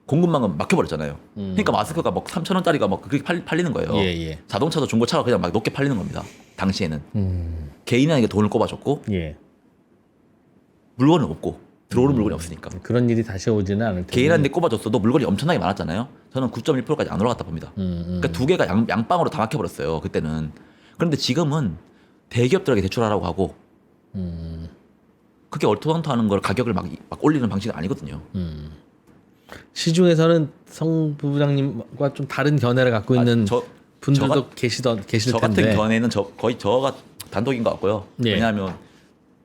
공급망은 막혀버렸잖아요. 그러니까 마스크가 막 3,000원짜리가 막 그렇게 팔리는 거예요. 예. 자동차도 중고차가 그냥 막 높게 팔리는 겁니다. 당시에는 개인한테 돈을 꼽아줬고 예. 물건은 없고 들어오는 물건이 없으니까. 그런 일이 다시 오지는 않을 텐데. 개인한테 꼽아줬어도 물건이 엄청나게 많았잖아요. 저는 9.1%까지 안 올라갔다 봅니다. 그러니까 두 개가 양방으로 다 막혀버렸어요. 그때는. 그런데 지금은 대기업들에게 대출하라고 하고 그게 얼토당토하는 걸 가격을 막 올리는 방식은 아니거든요. 시중에서는 성 부부장님과 좀 다른 견해를 갖고 있는 분들도 계실 저 텐데. 같은 견해는 거의 저가 단독인 것 같고요. 예. 왜냐하면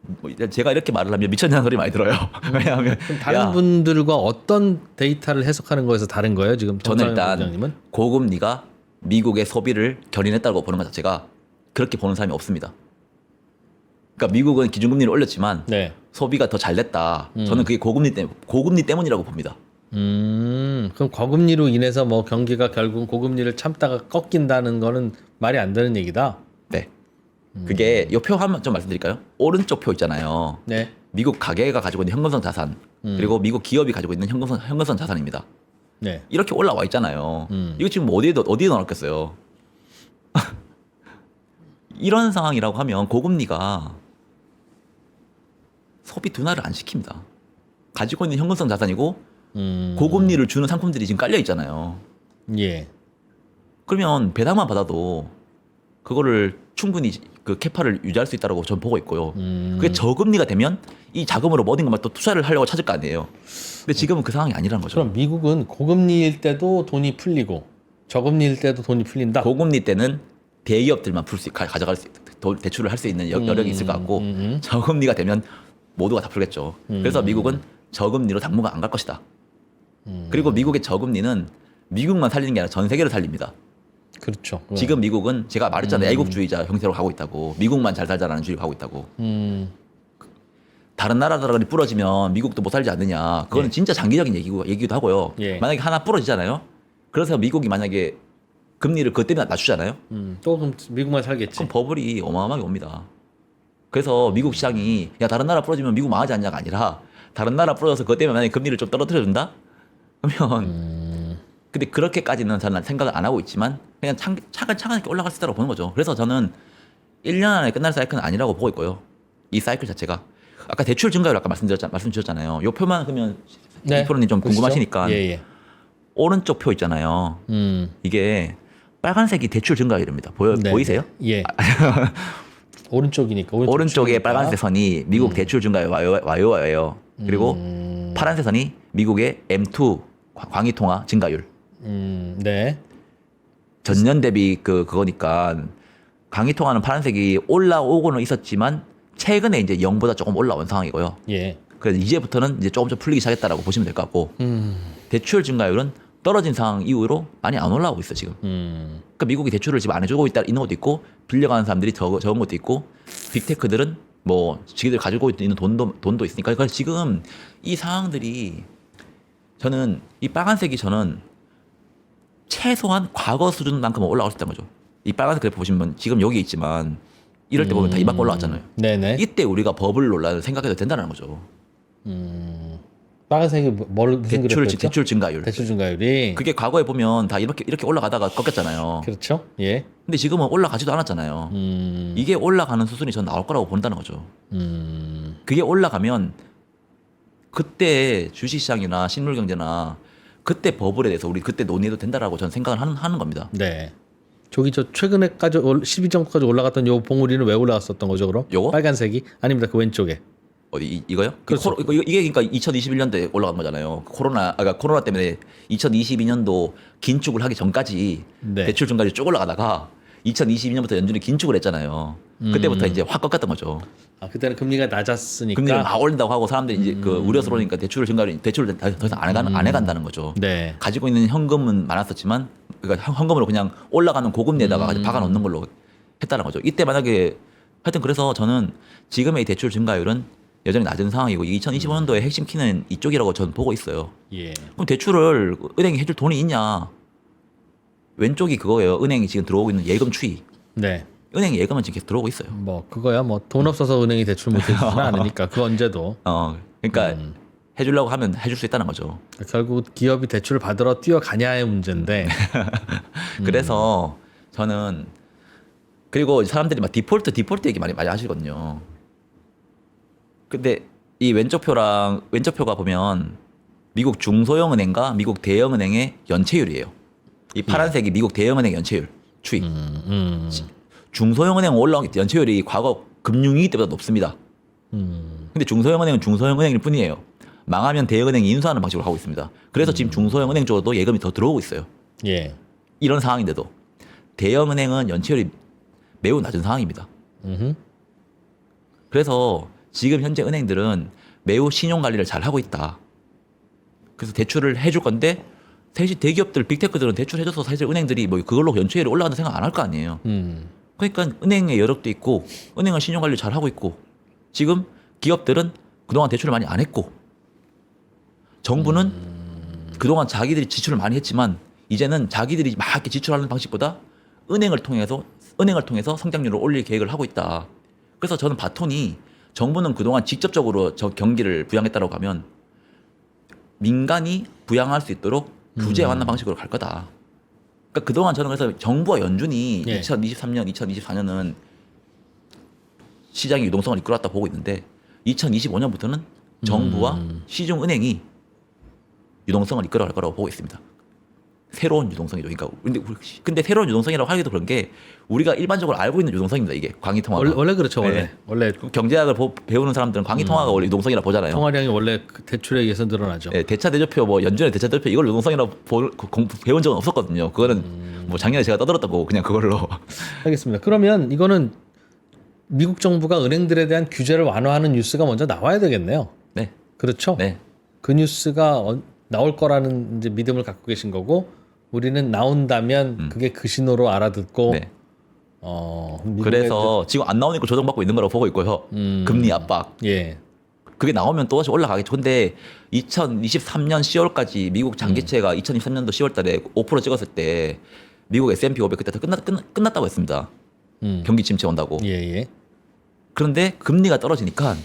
뭐 제가 이렇게 말을 하면 미쳤냐는 소리 많이 들어요. 왜냐하면 다른 분들과 어떤 데이터를 해석하는 거에서 다른 거예요? 지금 저는 성창현 일단 부부장님은? 고금리가 미국의 소비를 견인했다고 보는 것 자체가 그렇게 보는 사람이 없습니다. 그러니까 미국은 기준금리를 올렸지만 네. 소비가 더 잘 됐다. 저는 그게 고금리 때문이라고 봅니다. 그럼 고금리로 인해서 뭐 경기가 결국 고금리를 참다가 꺾인다는 거는 말이 안 되는 얘기다. 네. 그게 이 표 한번 좀 말씀드릴까요? 오른쪽 표 있잖아요. 네. 미국 가계가 가지고 있는 현금성 자산, 그리고 미국 기업이 가지고 있는 현금성 자산입니다. 네. 이렇게 올라와 있잖아요. 이거 지금 어디에 넣어놨겠어요? 이런 상황이라고 하면 고금리가 소비 둔화를 안 시킵니다. 가지고 있는 현금성 자산이고 고금리를 주는 상품들이 지금 깔려 있잖아요. 예. 그러면 배당만 받아도 그거를 충분히 그 캐파를 유지할 수 있다고 저는 보고 있고요. 그게 저금리가 되면 이 자금으로 뭐든가 또 투자를 하려고 찾을 거 아니에요. 근데 지금은 그 상황이 아니라는 거죠. 그럼 미국은 고금리일 때도 돈이 풀리고 저금리일 때도 돈이 풀린다. 고금리 때는 대기업들만 가져갈 수 대출을 할 수 있는 여력이 있을 것 같고 저금리가 되면 모두가 다 풀겠죠. 그래서 미국은 저금리로 당분간 안 갈 것이다. 그리고 미국의 저금리는 미국만 살리는 게 아니라 전 세계를 살립니다. 그렇죠. 지금 미국은 제가 말했잖아요. 애국주의자 형태로 가고 있다고. 미국만 잘 살자라는 주의로 가고 있다고. 다른 나라들이 부러지면 미국도 못 살지 않느냐. 그거는 진짜 장기적인 얘기기도 하고요. 예. 만약에 하나 부러지잖아요. 그래서 미국이 만약에 금리를 그것 때문에 낮추잖아요. 또 그럼 미국만 살겠지. 그럼 버블이 어마어마하게 옵니다. 그래서 미국 시장이 야 다른 나라 부러지면 미국 망하지 않냐가 아니라 다른 나라 부러져서 그것 때문에 만약에 금리를 좀 떨어뜨려준다? 그러면 근데 그렇게까지는 저는 생각을 안 하고 있지만 그냥 차근차근하게 올라갈 수 있다고 보는 거죠. 그래서 저는 1년 안에 끝날 사이클은 아니라고 보고 있고요. 이 사이클 자체가 아까 대출 증가율 아까 말씀드렸잖아요. 요 표만 그러면 네. 프로님 좀 보시죠. 궁금하시니까 예. 오른쪽 표 있잖아요. 이게 빨간색이 대출 증가율입니다. 네. 보이세요? 예. 오른쪽이니까 오른쪽에 빨간색 선이 미국 대출 증가율 YOY예요. 그리고 파란색 선이 미국의 M2 광의 통화 증가율. 네. 전년 대비 그거니까 광의 통화는 파란색이 올라오고는 있었지만 최근에 이제 0보다 조금 올라온 상황이고요. 예. 그래서 이제부터는 이제 조금 풀리기 시작했다라고 보시면 될 것 같고 대출 증가율은 떨어진 상황 이후로 많이 안 올라오고 있어 지금. 그러니까 미국이 대출을 지금 안 해주고 있는 것도 있고 빌려가는 사람들이 적은 것도 있고 빅테크들은 뭐 지들 가지고 있는 돈도 있으니까 그래서 지금 이 상황들이 저는 이 빨간색이 저는 최소한 과거 수준만큼은 올라올 수 있다는 거죠. 이 빨간색 그래프 보시면 지금 여기 있지만 이럴 때 보면 다 이만큼 올라왔잖아요. 네네. 이때 우리가 버블 논란을 생각해도 된다는 거죠. 빨간색이 무슨 그래프였죠? 대출 증가율. 대출 증가율이. 그게 과거에 보면 다 이렇게 올라가다가 꺾였잖아요. 그렇죠. 예. 근데 지금은 올라가지도 않았잖아요. 이게 올라가는 수순이 전 나올 거라고 본다는 거죠. 그게 올라가면 그때 주식시장이나 실물경제나 그때 버블에 대해서 우리 그때 논의해도 된다라고 저는 생각을 하는 겁니다. 네. 저기 저 최근에까지 12정도까지 올라갔던 요 봉우리는 왜 올라갔었던 거죠, 그럼? 요거? 빨간색이? 아닙니다. 그 왼쪽에. 이거요? 그렇죠. 이게 그러니까 2021년도에 올라간 거잖아요. 그러니까 코로나 때문에 2022년도 긴축을 하기 전까지 네. 대출 증가율이 쭉 올라가다가 2022년부터 연준이 긴축을 했잖아요. 그때부터 이제 확 꺾었던 거죠. 아, 그때는 금리가 낮았으니까. 금리를 막 올린다고 하고 사람들이 이제 그 우려스러우니까 대출을 더 이상 안 해간다는 거죠. 네. 가지고 있는 현금은 많았었지만 그러니까 현금으로 그냥 올라가는 고금리에다가 박아 놓는 걸로 했다는 거죠. 이때 만약에 하여튼 그래서 저는 지금의 이 대출 증가율은 여전히 낮은 상황이고 2025년도에 핵심 키는 이쪽이라고 저는 보고 있어요. 예. 그럼 대출을 은행이 해줄 돈이 있냐? 왼쪽이 그거예요. 은행이 지금 들어오고 있는 예금 추이. 네. 은행 예금은 지금 계속 들어오고 있어요. 뭐 그거야 뭐 돈 없어서 은행이 대출 못 해주지는 않으니까 그 언제도. 그러니까 해주려고 하면 해줄 수 있다는 거죠. 결국 기업이 대출을 받으러 뛰어가냐의 문제인데. 그래서 저는 그리고 사람들이 막 디폴트 얘기 많이 하시거든요. 근데 이 왼쪽 표가 보면 미국 중소형 은행과 미국 대형 은행의 연체율이에요. 이 파란색이 미국 대형 은행 연체율 추이. 중소형 은행 올라온 연체율이 과거 금융위기 때보다 높습니다. 근데 중소형 은행은 중소형 은행일 뿐이에요. 망하면 대형 은행이 인수하는 방식으로 하고 있습니다. 그래서 지금 중소형 은행 쪽으로도 예금이 더 들어오고 있어요. 예. 이런 상황인데도 대형 은행은 연체율이 매우 낮은 상황입니다. 그래서 지금 현재 은행들은 매우 신용 관리를 잘 하고 있다. 그래서 대출을 해줄 건데 사실 대기업들 빅테크들은 대출 해줘서 사실 은행들이 뭐 그걸로 연체율이 올라간다 생각 안 할 거 아니에요. 그러니까 은행의 여력도 있고 은행은 신용 관리 잘 하고 있고 지금 기업들은 그동안 대출을 많이 안 했고 정부는 그동안 자기들이 지출을 많이 했지만 이제는 자기들이 막 이렇게 지출하는 방식보다 은행을 통해서 성장률을 올릴 계획을 하고 있다. 그래서 저는 바톤이 정부는 그동안 직접적으로 저 경기를 부양했다고 하면 민간이 부양할 수 있도록 규제에 맞는 방식으로 갈 거다. 그러니까 그동안 저는 그래서 정부와 연준이 예. 2023년, 2024년은 시장의 유동성을 이끌어왔다 보고 있는데 2025년부터는 정부와 시중은행이 유동성을 이끌어갈 거라고 보고 있습니다. 새로운 유동성이죠. 그러니까 근데 새로운 유동성이라고 하기도 그런 게 우리가 일반적으로 알고 있는 유동성입니다. 이게 광의통화가 원래 그렇죠. 네. 원래 경제학을 배우는 사람들은 광의통화가 원래 유동성이라고 보잖아요. 통화량이 원래 그 대출에 의해서 늘어나죠. 네, 대차 대조표 뭐 연준의 대차 대조표 이걸 유동성이라고 배운 적은 없었거든요. 그거는 뭐 작년에 제가 떠들었다고 그냥 그걸로. 알겠습니다. 그러면 이거는 미국 정부가 은행들에 대한 규제를 완화하는 뉴스가 먼저 나와야 되겠네요. 네, 그렇죠? 네, 그 뉴스가 나올 거라는 이제 믿음을 갖고 계신 거고 우리는 나온다면 그게 그 신호로 알아듣고 네. 미국의 그래서 지금 안 나오니까 조정받고 있는 거라고 보고 있고요. 금리 압박. 예. 그게 나오면 또 다시 올라가겠죠. 근데 2023년 10월까지 미국 장기채가 2023년도 10월 달에 5% 찍었을 때 미국 S&P 500 그때 다 끝났다고 했습니다. 경기 침체 온다고. 예. 그런데 금리가 떨어지니까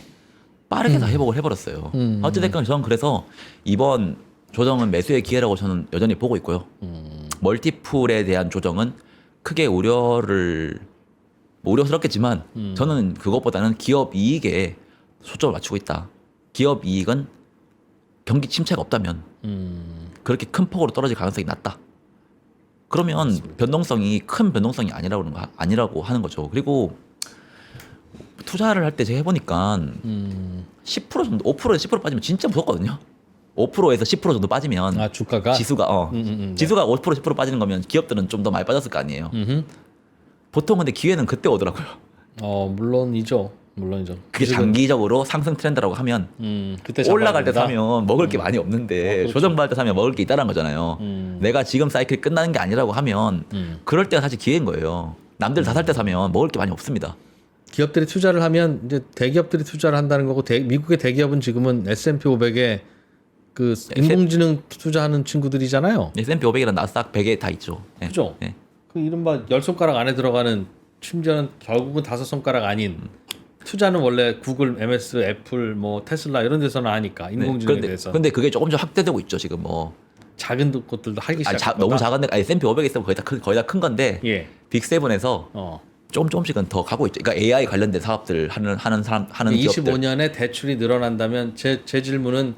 빠르게 다 회복을 해버렸어요. 어찌됐건 저는 그래서 이번 조정은 매수의 기회라고 저는 여전히 보고 있고요. 멀티풀에 대한 조정은 크게 우려스럽겠지만 저는 그것보다는 기업 이익에 초점을 맞추고 있다. 기업 이익은 경기 침체가 없다면 그렇게 큰 폭으로 떨어질 가능성이 낮다. 그러면 큰 변동성이 아니라고 하는 거죠. 그리고 투자를 할 때 제가 해보니까 10% 정도, 5%에서 10% 빠지면 진짜 무섭거든요. 5%에서 10% 정도 빠지면 주가가 지수가 네. 지수가 5% 10% 빠지는 거면 기업들은 좀 더 많이 빠졌을 거 아니에요. 보통 근데 기회는 그때 오더라고요. 물론이죠. 그게 장기적으로 상승 트렌드라고 하면 그때 올라갈 때 사면 먹을 게 많이 없는데 그렇죠. 조정받을 때 사면 먹을 게 있다는 거잖아요. 내가 지금 사이클이 끝나는 게 아니라고 하면 그럴 때가 사실 기회인 거예요. 남들 다 살 때 사면 먹을 게 많이 없습니다. 기업들이 투자를 하면 이제 대기업들이 투자를 한다는 거고 미국의 대기업은 지금은 S&P 500에 그 인공지능 투자하는 친구들이잖아요. S&P 500이랑 나스닥 100에 다 있죠. 네. 그죠? 네. 그 이른바 10손가락 안에 들어가는 심지어는 결국은 5손가락 아닌 투자는 원래 구글, MS, 애플, 뭐 테슬라 이런 데서는 하니까 인공지능에 대해서. 근데 그게 조금씩 확대되고 있죠. 지금 뭐 작은 곳들도 하기 시작했다. 너무 작은데 S&P 500에 있으면 거의 다 큰 건데 예. 빅7에서 조금씩은 더 가고 있죠. 그러니까 AI 관련된 사업들 하는 기업들. 25년에 대출이 늘어난다면 제 질문은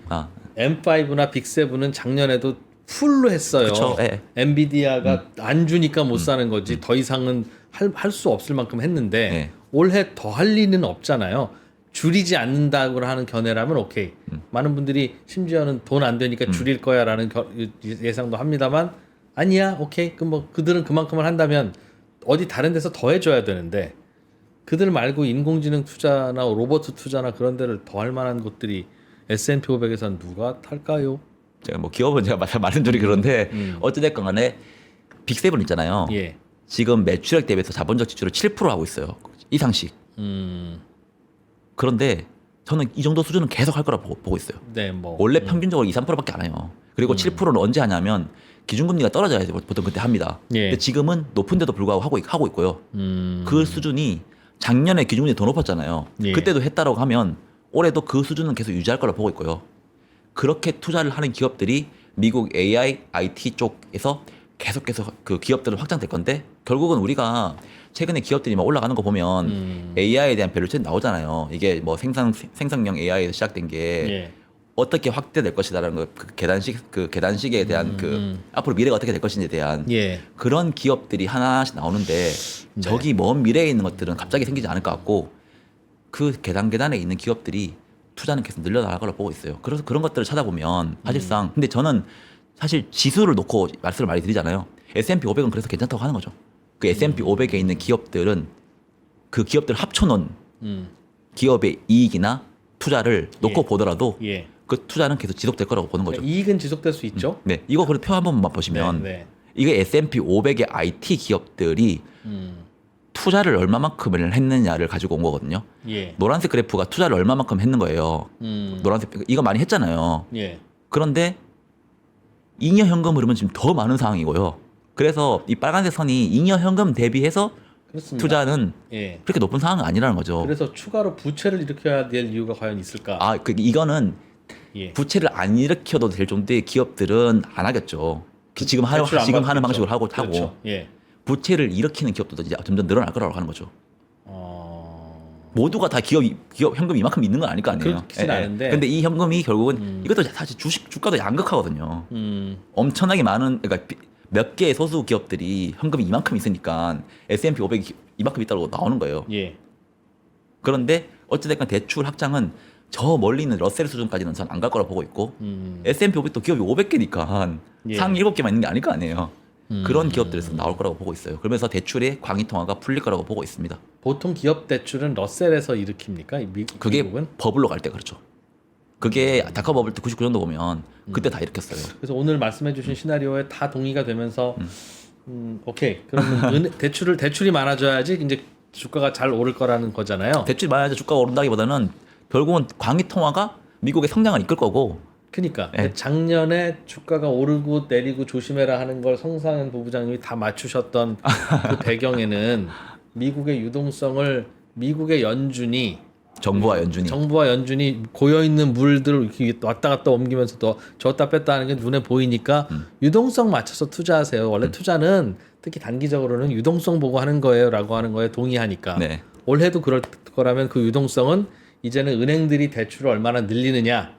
M5나 빅7은 작년에도 풀로 했어요. 그쵸, 예. 엔비디아가 안 주니까 못 사는 거지. 더 이상은 할 수 없을 만큼 했는데 예. 올해 더 할 리는 없잖아요. 줄이지 않는다고 하는 견해라면 오케이. 많은 분들이 심지어는 돈 안 되니까 줄일 거야라는 예상도 합니다만 아니야, 오케이. 그럼 뭐 그들은 그만큼을 한다면 어디 다른 데서 더 해줘야 되는데 그들 말고 인공지능 투자나 로봇 투자나 그런 데를 더 할 만한 곳들이 S&P 500에서는 누가 탈까요? 제가 뭐 기업은 제가 말씀드리 그런데 어찌됐건 간에 빅세븐 있잖아요. 예. 지금 매출액 대비해서 자본적 지출을 7% 하고 있어요. 이상씩. 그런데 저는 이 정도 수준은 계속 할 거라 보고 있어요. 네, 뭐 원래 평균적으로 2, 3%밖에 안 해요. 그리고 7%는 언제 하냐면 기준금리가 떨어져야지 보통 그때 합니다. 예. 근데 지금은 높은데도 불구하고 하고 있고요. 그 수준이 작년에 기준금리 더 높았잖아요. 예. 그때도 했다라고 하면 올해도 그 수준은 계속 유지할 거라 보고 있고요. 그렇게 투자를 하는 기업들이 미국 AI, IT 쪽에서 계속해서 그 기업들은 확장될 건데 결국은 우리가 최근에 기업들이 막 올라가는 거 보면 AI에 대한 밸류체인 나오잖아요. 이게 뭐 생성형 AI에서 시작된 게 예. 어떻게 확대될 것이다라는 거, 그 계단식에 대한 앞으로 미래가 어떻게 될 것인지에 대한 예. 그런 기업들이 하나씩 나오는데 저기 먼 미래에 있는 것들은 갑자기 생기지 않을 것 같고 그 계단에 있는 기업들이 투자는 계속 늘려나갈 걸로 보고 있어요. 그래서 그런 것들을 찾아보면 사실상 근데 저는 사실 지수를 놓고 말씀을 많이 드리잖아요. S&P 500은 그래서 괜찮다고 하는 거죠. 그 S&P 500에 있는 기업들은 그 기업들을 합쳐놓은 기업의 이익이나 투자를 놓고 예. 보더라도 예. 그 투자는 계속 지속될 거라고 보는 거죠. 이익은 지속될 수 있죠. 네, 이거 그래 표 한 번만 보시면 네, 네. 이게 S&P 500의 IT 기업들이 투자를 얼마만큼을 했느냐를 가지고 온 거거든요. 예. 노란색 그래프가 투자를 얼마만큼 했는 거예요. 노란색 이거 많이 했잖아요. 예. 그런데 잉여 현금 흐름은 지금 더 많은 상황이고요. 그래서 이 빨간색 선이 잉여 현금 대비해서 그렇습니다. 투자는 예. 그렇게 높은 상황은 아니라는 거죠. 그래서 추가로 부채를 일으켜야 될 이유가 과연 있을까? 아, 이거는 예. 부채를 안 일으켜도 될 정도의 기업들은 안 하겠죠. 지금 대출 안 지금 하는 받겠죠. 방식으로 하고 그렇죠. 예. 부채를 일으키는 기업들도 이제 점점 늘어날 거라고 하는 거죠. 어... 모두가 다 기업 현금이 이만큼 있는 건 아닐 거 아니에요. 그렇진 않은데. 근데 이 현금이 결국은 이것도 사실 주가도 양극화거든요. 엄청나게 많은 그러니까 몇 개의 소수 기업들이 현금이 이만큼 있으니까 S&P 500이 이만큼 있다고 나오는 거예요. 예. 그런데 어찌됐건 대출 확장은 저 멀리 있는 러셀 수준까지는 전 안 갈 거라 보고 있고 S&P 500도 기업이 500개니까 예. 상위 7개만 있는 게 아닐 거 아니에요. 그런 기업들에서 나올 거라고 보고 있어요. 그러면서 대출의 광의 통화가 풀릴 거라고 보고 있습니다. 보통 기업 대출은 러셀에서 일으킵니까? 그게 미국은? 버블로 갈 때 그렇죠. 그게 닷컴 버블 때 99년도 보면 그때 다 일으켰어요. 그래서 오늘 말씀해주신 시나리오에 다 동의가 되면서 오케이. 그러면 대출이 많아져야지 이제 주가가 잘 오를 거라는 거잖아요. 대출이 많아져 주가가 오른다기보다는 결국은 광의 통화가 미국의 성장을 이끌 거고 그러니까 예. 작년에 주가가 오르고 내리고 조심해라 하는 걸 성상현 부부장님이 다 맞추셨던 그 배경에는 미국의 유동성을 미국의 연준이 정부와 연준이 정부와 연준이 고여 있는 물들을 이렇게 왔다 갔다 옮기면서 또 줬다 뺐다 하는 게 눈에 보이니까 유동성 맞춰서 투자하세요. 원래 투자는 특히 단기적으로는 유동성 보고 하는 거예요라고 하는 거에 동의하니까 네. 올해도 그럴 거라면 그 유동성은 이제는 은행들이 대출을 얼마나 늘리느냐,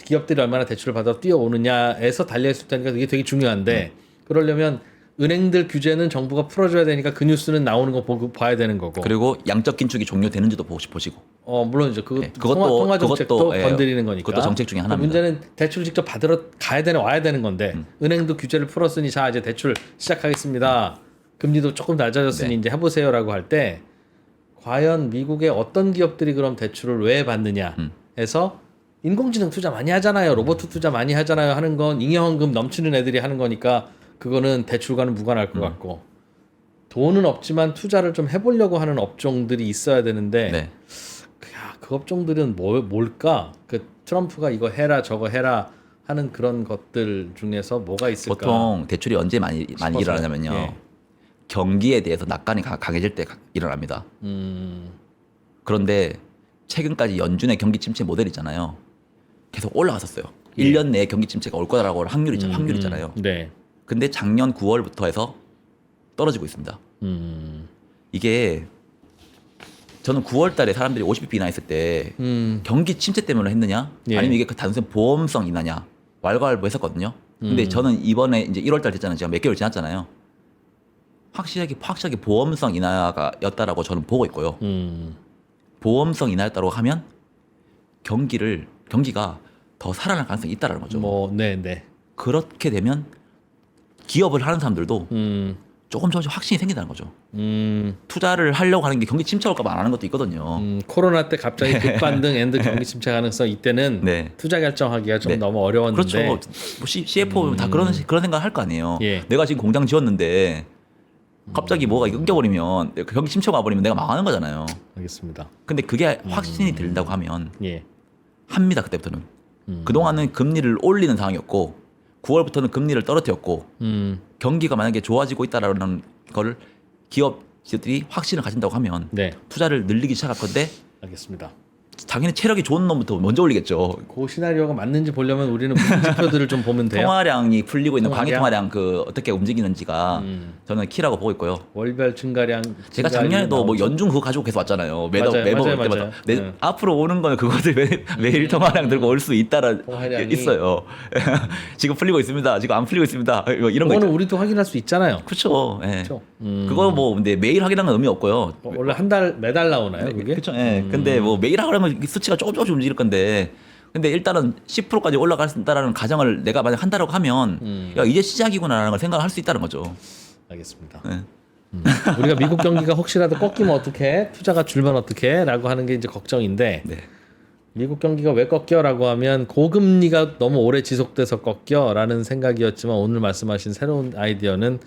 기업들이 얼마나 대출을 받아 뛰어오느냐에서 달려 있을 테니까 그게 되게 중요한데 그러려면 은행들 규제는 정부가 풀어줘야 되니까 그 뉴스는 나오는 거 보고 봐야 되는 거고. 그리고 양적 긴축이 종료되는지도 보시고. 물론이죠. 네, 통화 정책도 예, 건드리는 거니까. 그것도 정책 중에 하나입니다. 문제는 대출 직접 받으러 가야 되는 와야 되는 건데 은행도 규제를 풀었으니 자 이제 대출 시작하겠습니다. 금리도 조금 낮아졌으니 네. 이제 해보세요라고 할 때 과연 미국의 어떤 기업들이 그럼 대출을 왜 받느냐 해서 인공지능 투자 많이 하잖아요. 로봇 투자 많이 하잖아요. 하는 건 잉여헌금 넘치는 애들이 하는 거니까 그거는 대출과는 무관할 것 같고 돈은 없지만 투자를 좀 해보려고 하는 업종들이 있어야 되는데 네. 그 업종들은 뭘까? 그 트럼프가 이거 해라 저거 해라 하는 그런 것들 중에서 뭐가 있을까? 보통 대출이 언제 많이 싶어서요. 일어나냐면요. 예. 경기에 대해서 낙관이 강해질 때 일어납니다. 그런데 최근까지 연준의 경기 침체 모델 있잖아요. 계속 올라갔었어요. 1년 내에 경기 침체가 올 거라고 확률 있잖아요. 네. 근데 작년 9월부터 해서 떨어지고 있습니다. 이게 저는 9월 달에 사람들이 50bp 인하했을 때 경기 침체 때문에 했느냐 예. 아니면 이게 그 단순 보험성 인하냐 왈가왈부했었거든요. 근데 저는 이번에 이제 1월 달 됐잖아요. 지금 몇 개월 지났잖아요. 확실하게 보험성 인하가 였다라고 저는 보고 있고요. 보험성 인하였다고 하면 경기가 더 살아날 가능성이 있다라는 거죠. 뭐, 네. 그렇게 되면 기업을 하는 사람들도 조금씩 확신이 생긴다는 거죠. 투자를 하려고 하는 게 경기 침체 올까 봐 안 하는 것도 있거든요. 코로나 때 갑자기 급반등 앤드 경기 침체 가능성 이때는 네. 투자 결정하기가 좀 네. 너무 어려웠는데 그렇죠. 뭐 CFO 다 그런 생각 할 거 아니에요. 예. 내가 지금 공장 지었는데 갑자기 뭐가 끊겨버리면 경기 침체가 와버리면 내가 망하는 거잖아요. 알겠습니다. 근데 그게 확신이 들다고 하면 예. 합니다. 그때부터는. 그동안은 금리를 올리는 상황이었고 9월부터는 금리를 떨어뜨렸고 경기가 만약에 좋아지고 있다라는 거를 기업들이 확신을 가진다고 하면 네. 투자를 늘리기 시작할 건데 알겠습니다. 자기는 체력이 좋은 놈부터 먼저 올리겠죠. 그 시나리오가 맞는지 보려면 우리는 무슨 지표들을 좀 보면 돼요. 통화량이 풀리고 있는 통화량? 광의 통화량 그 어떻게 움직이는지가 저는 키라고 보고 있고요. 월별 증가량 제가 작년에도 뭐 연중 그거 가지고 계속 왔잖아요. 매번 맞아요. 올 때마다. 네. 앞으로 오는 거는 그것을 매일 통화량 들고 올 수 있다라 통화량이- 있어요. 지금 풀리고 있습니다. 지금 안 풀리고 있습니다. 뭐 이런 거 그거는 있죠. 우리도 확인할 수 있잖아요. 그렇죠. 예. 그렇죠. 그거 뭐 근데 매일 확인하는 건 의미 없고요. 원래 매달 나오나요, 그게? 그렇죠. 예. 근데 뭐 매일 하려면 수치가 조금씩 움직일 건데. 근데 일단은 10%까지 올라간다라는 가정을 내가 만약 한다라고 하면 야 이제 시작이구나라는 걸 생각할 수 있다는 거죠. 알겠습니다. 예. 우리가 미국 경기가 혹시라도 꺾이면 어떡해? 투자가 줄면 어떡해? 라고 하는 게 이제 걱정인데 네. 미국 경기가 왜 꺾여라고 하면 고금리가 너무 오래 지속돼서 꺾여라는 생각이었지만 오늘 말씀하신 새로운 아이디어는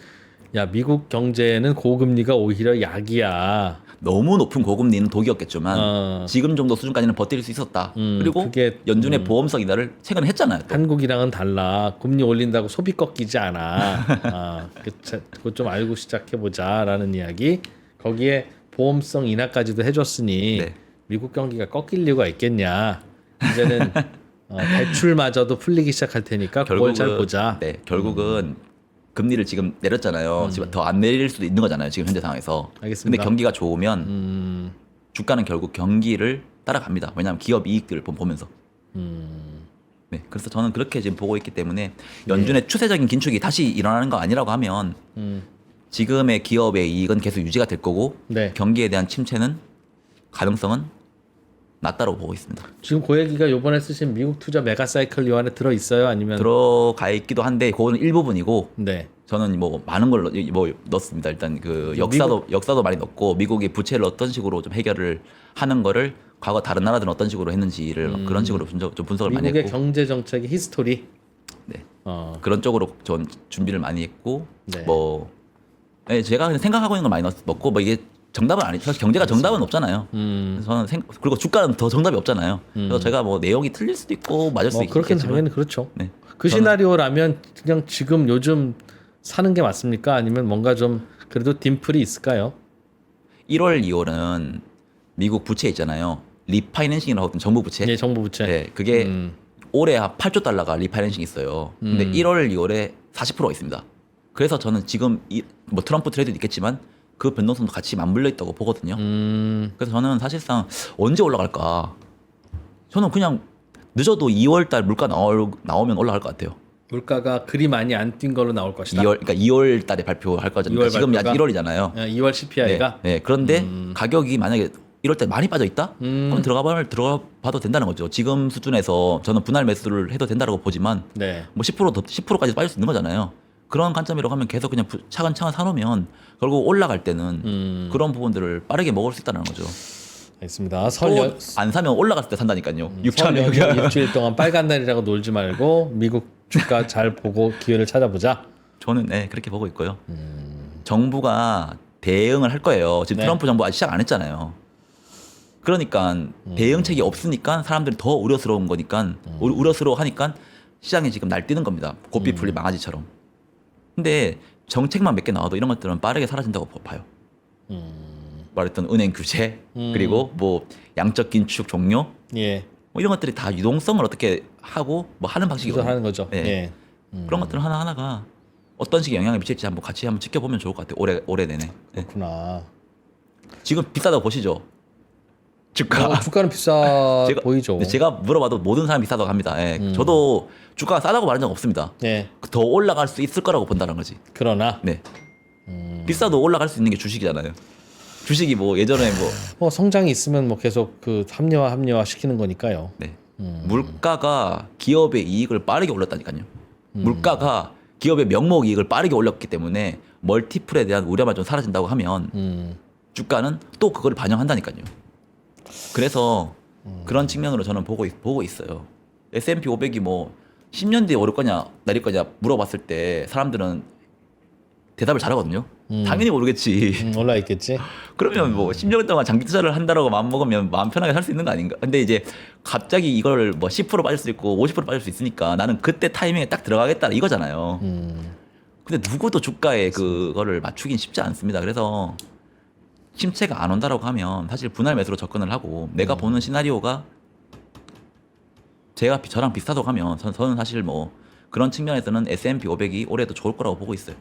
야 미국 경제에는 고금리가 오히려 약이야. 너무 높은 고금리는 독이었겠지만 어. 지금 정도 수준까지는 버틸 수 있었다. 그리고 그게, 연준의 보험성 인하를 최근에 했잖아요. 또. 한국이랑은 달라. 금리 올린다고 소비 꺾이지 않아. 아, 그거 좀 알고 시작해 보자라는 이야기. 거기에 보험성 인하까지도 해줬으니 네. 미국 경기가 꺾일 이유가 있겠냐. 이제는 대출마저도 풀리기 시작할 테니까 그걸 잘 보자. 네, 결국은 금리를 지금 내렸잖아요. 지금 더 안 내릴 수도 있는 거잖아요. 지금 현재 상황에서. 알겠습니다. 근데 경기가 좋으면 주가는 결국 경기를 따라갑니다. 왜냐하면 기업 이익들을 보면서. 네, 그래서 저는 그렇게 지금 보고 있기 때문에 연준의 추세적인 긴축이 다시 일어나는 거 아니라고 하면 지금의 기업의 이익은 계속 유지가 될 거고 네. 경기에 대한 침체는 가능성은 낮다고 보고 있습니다. 지금 그 얘기가 요번에 쓰신 미국 투자 메가 사이클 요 안에 들어 있어요? 아니면 들어가 있기도 한데 그거는 일부분이고 네. 저는 뭐 많은 걸 넣습니다. 일단 그 역사도 많이 넣고 미국이 부채를 어떤 식으로 좀 해결을 하는 거를 과거 다른 나라들은 어떤 식으로 했는지를 그런 식으로 좀 분석을 많이 미국의 했고 경제 정책의 히스토리. 네. 어. 그런 쪽으로 전 준비를 많이 했고 네. 뭐 네, 제가 그냥 생각하고 있는 걸 많이 넣고 뭐 이게 정답은 아니죠. 사실 경제가 정답은 없잖아요. 그래서 저는 그리고 주가는 더 정답이 없잖아요. 그래서 제가 뭐 내용이 틀릴 수도 있고 맞을 수도 그렇게 있겠지만 당연히 그렇죠. 네. 그 시나리오라면 그냥 지금 요즘 사는 게 맞습니까? 아니면 뭔가 좀 그래도 딤플이 있을까요? 1월, 2월은 미국 부채 있잖아요. 리파이낸싱이라고 하거든요. 정부 부채. 예, 정부 부채. 네, 그게 올해 한 8조 달러가 리파이낸싱 있어요. 근데 1월, 2월에 40%가 있습니다. 그래서 저는 지금 뭐 트럼프 트레이드도 있겠지만 그 변동성도 같이 맞물려 있다고 보거든요. 그래서 저는 사실상 언제 올라갈까? 저는 그냥 늦어도 2월 달 물가 나오면 올라갈 것 같아요. 물가가 그리 많이 안 뛴 걸로 나올 것이다. 2월 달에 발표할 거잖아요. 2월 지금 아직 발표가? 1월이잖아요. 2월 CPI가 네, 그런데 가격이 만약에 1월 달 많이 빠져 있다? 그럼 들어가 봐도 된다는 거죠. 지금 수준에서 저는 분할 매수를 해도 된다고 보지만 네. 뭐 10%까지 빠질 수 있는 거잖아요. 그런 관점이라고 하면 계속 그냥 차근차근 사놓으면 결국 올라갈 때는 그런 부분들을 빠르게 먹을 수 있다는 거죠. 알겠습니다. 또 안 사면 올라갔을 때 산다니까요. 6천 설 원. 연휴 일주일 동안 빨간 날이라고 놀지 말고 미국 주가 잘 보고 기회를 찾아보자. 저는 네, 그렇게 보고 있고요. 정부가 대응을 할 거예요. 지금 네. 트럼프 정부 아직 시작 안 했잖아요. 그러니까 대응책이 없으니까 사람들이 더 우려스러운 거니까 우려스러워 하니까 시장이 지금 날뛰는 겁니다. 고삐 풀린 망아지처럼. 근데 정책만 몇 개 나와도 이런 것들은 빠르게 사라진다고 봐요. 말했던 은행 규제 그리고 뭐 양적 긴축 종료 예. 뭐 이런 것들이 다 유동성을 어떻게 하고 뭐 하는 방식이거든요. 하는 거죠. 예. 예. 그런 것들 하나하나가 어떤 식의 영향을 미칠지 같이 한번 지켜보면 좋을 것 같아요. 올해 내내. 네. 그렇구나. 지금 비싸다고 보시죠. 주가. 주가는 비싸 제가, 보이죠. 네, 제가 물어봐도 모든 사람이 비싸다고 합니다. 예. 저도 주가가 싸다고 말한 적 없습니다. 예. 더 올라갈 수 있을 거라고 본다는 거지. 그러나 네. 비싸도 올라갈 수 있는 게 주식이잖아요. 주식이 뭐 예전에 뭐 뭐 성장이 있으면 뭐 계속 그 합리화 시키는 거니까요. 네. 물가가 기업의 이익을 빠르게 올렸다니까요. 물가가 기업의 명목 이익을 빠르게 올렸기 때문에 멀티플에 대한 우려만 좀 사라진다고 하면 주가는 또 그걸 반영한다니까요. 그래서 그런 측면으로 저는 보고 있어요. S&P 500이 뭐 10년 뒤에 오를 거냐 내릴 거냐 물어봤을 때 사람들은 대답을 잘하거든요. 당연히 모르겠지. 올라 있겠지. 그러면 뭐 10년 동안 장기 투자를 한다라고 마음먹으면 마음 편하게 살 수 있는 거 아닌가? 근데 이제 갑자기 이걸 뭐 10% 빠질 수 있고 50% 빠질 수 있으니까 나는 그때 타이밍에 딱 들어가겠다 이거잖아요. 근데 누구도 주가에 그거를 맞추긴 쉽지 않습니다. 그래서 침체가 안 온다라고 하면 사실 분할 매수로 접근을 하고 내가 보는 시나리오가 저랑 비슷하다고 하면 저는 사실 뭐 그런 측면에서는 S&P 500이 올해도 좋을 거라고 보고 있어요.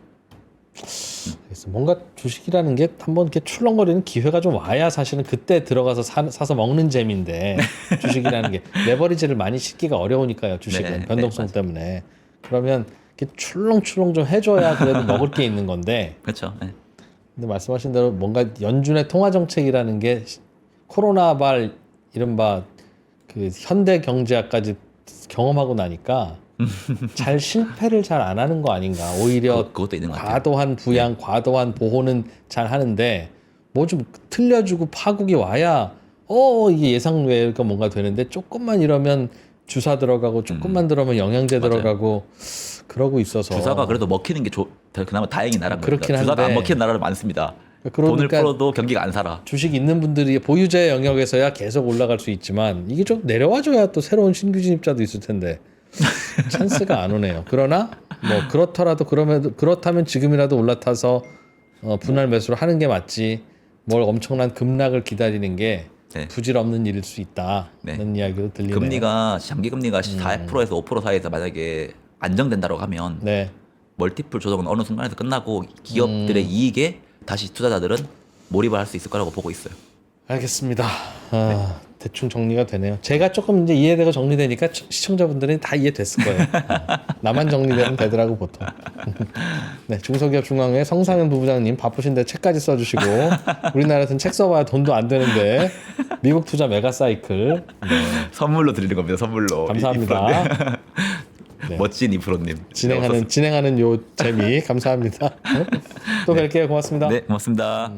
그래서 뭔가 주식이라는 게 한번 이렇게 출렁거리는 기회가 좀 와야 사실은 그때 들어가서 사서 먹는 재미인데 주식이라는 게 레버리지를 많이 싣기가 어려우니까요. 주식은 네, 변동성 네, 때문에. 그러면 이렇게 출렁출렁 좀 해줘야 그래도 먹을 게 있는 건데. 그렇죠. 네. 근데 말씀하신 대로 뭔가 연준의 통화 정책이라는 게 코로나발 이른바 그 현대 경제학까지 경험하고 나니까 잘 실패를 잘 안 하는 거 아닌가. 오히려 그것도 있는 것 같아요. 과도한 부양, 과도한 보호는 잘 하는데 뭐 좀 틀려주고 파국이 와야 이게 예상 외가 뭔가 되는데 조금만 이러면 주사 들어가고 조금만 들어가면 영양제 맞아요. 들어가고 그러고 있어서 주사가 그래도 먹히는 게 그나마 다행인 나라입니다. 그렇긴 주사가 한데. 안 먹히는 나라는 많습니다. 그러니까 돈을 풀어도 경기가 안 살아. 주식 있는 분들이 보유자의 영역에서야 계속 올라갈 수 있지만 이게 좀 내려와줘야 또 새로운 신규 진입자도 있을 텐데 찬스가 안 오네요. 그러나 뭐 그렇다면 지금이라도 올라타서 분할 매수를 하는 게 맞지 뭘 엄청난 급락을 기다리는 게 네. 부질없는 일일 수 있다는 이야기도 들리네요. 금리가 장기 금리가 4%에서 5% 사이에서 만약에 안정된다고 하면 네. 멀티플 조정은 어느 순간에서 끝나고 기업들의 이익에 다시 투자자들은 몰입을 할 수 있을 거라고 보고 있어요. 알겠습니다. 대충 정리가 되네요. 제가 조금 이제 이해되고 정리되니까 시청자분들은 다 이해됐을 거예요. 나만 정리되면 되더라고 보통. 네, 중소기업 중앙회 성상현 부부장님 바쁘신데 책까지 써주시고 우리나라에서는 책 써봐야 돈도 안 되는데 미국 투자 메가 사이클 선물로 드리는 겁니다. 선물로. 감사합니다. 네. 멋진 이프로님. 진행하는 요 재미 감사합니다. 또 뵐게요. 고맙습니다. 네, 고맙습니다.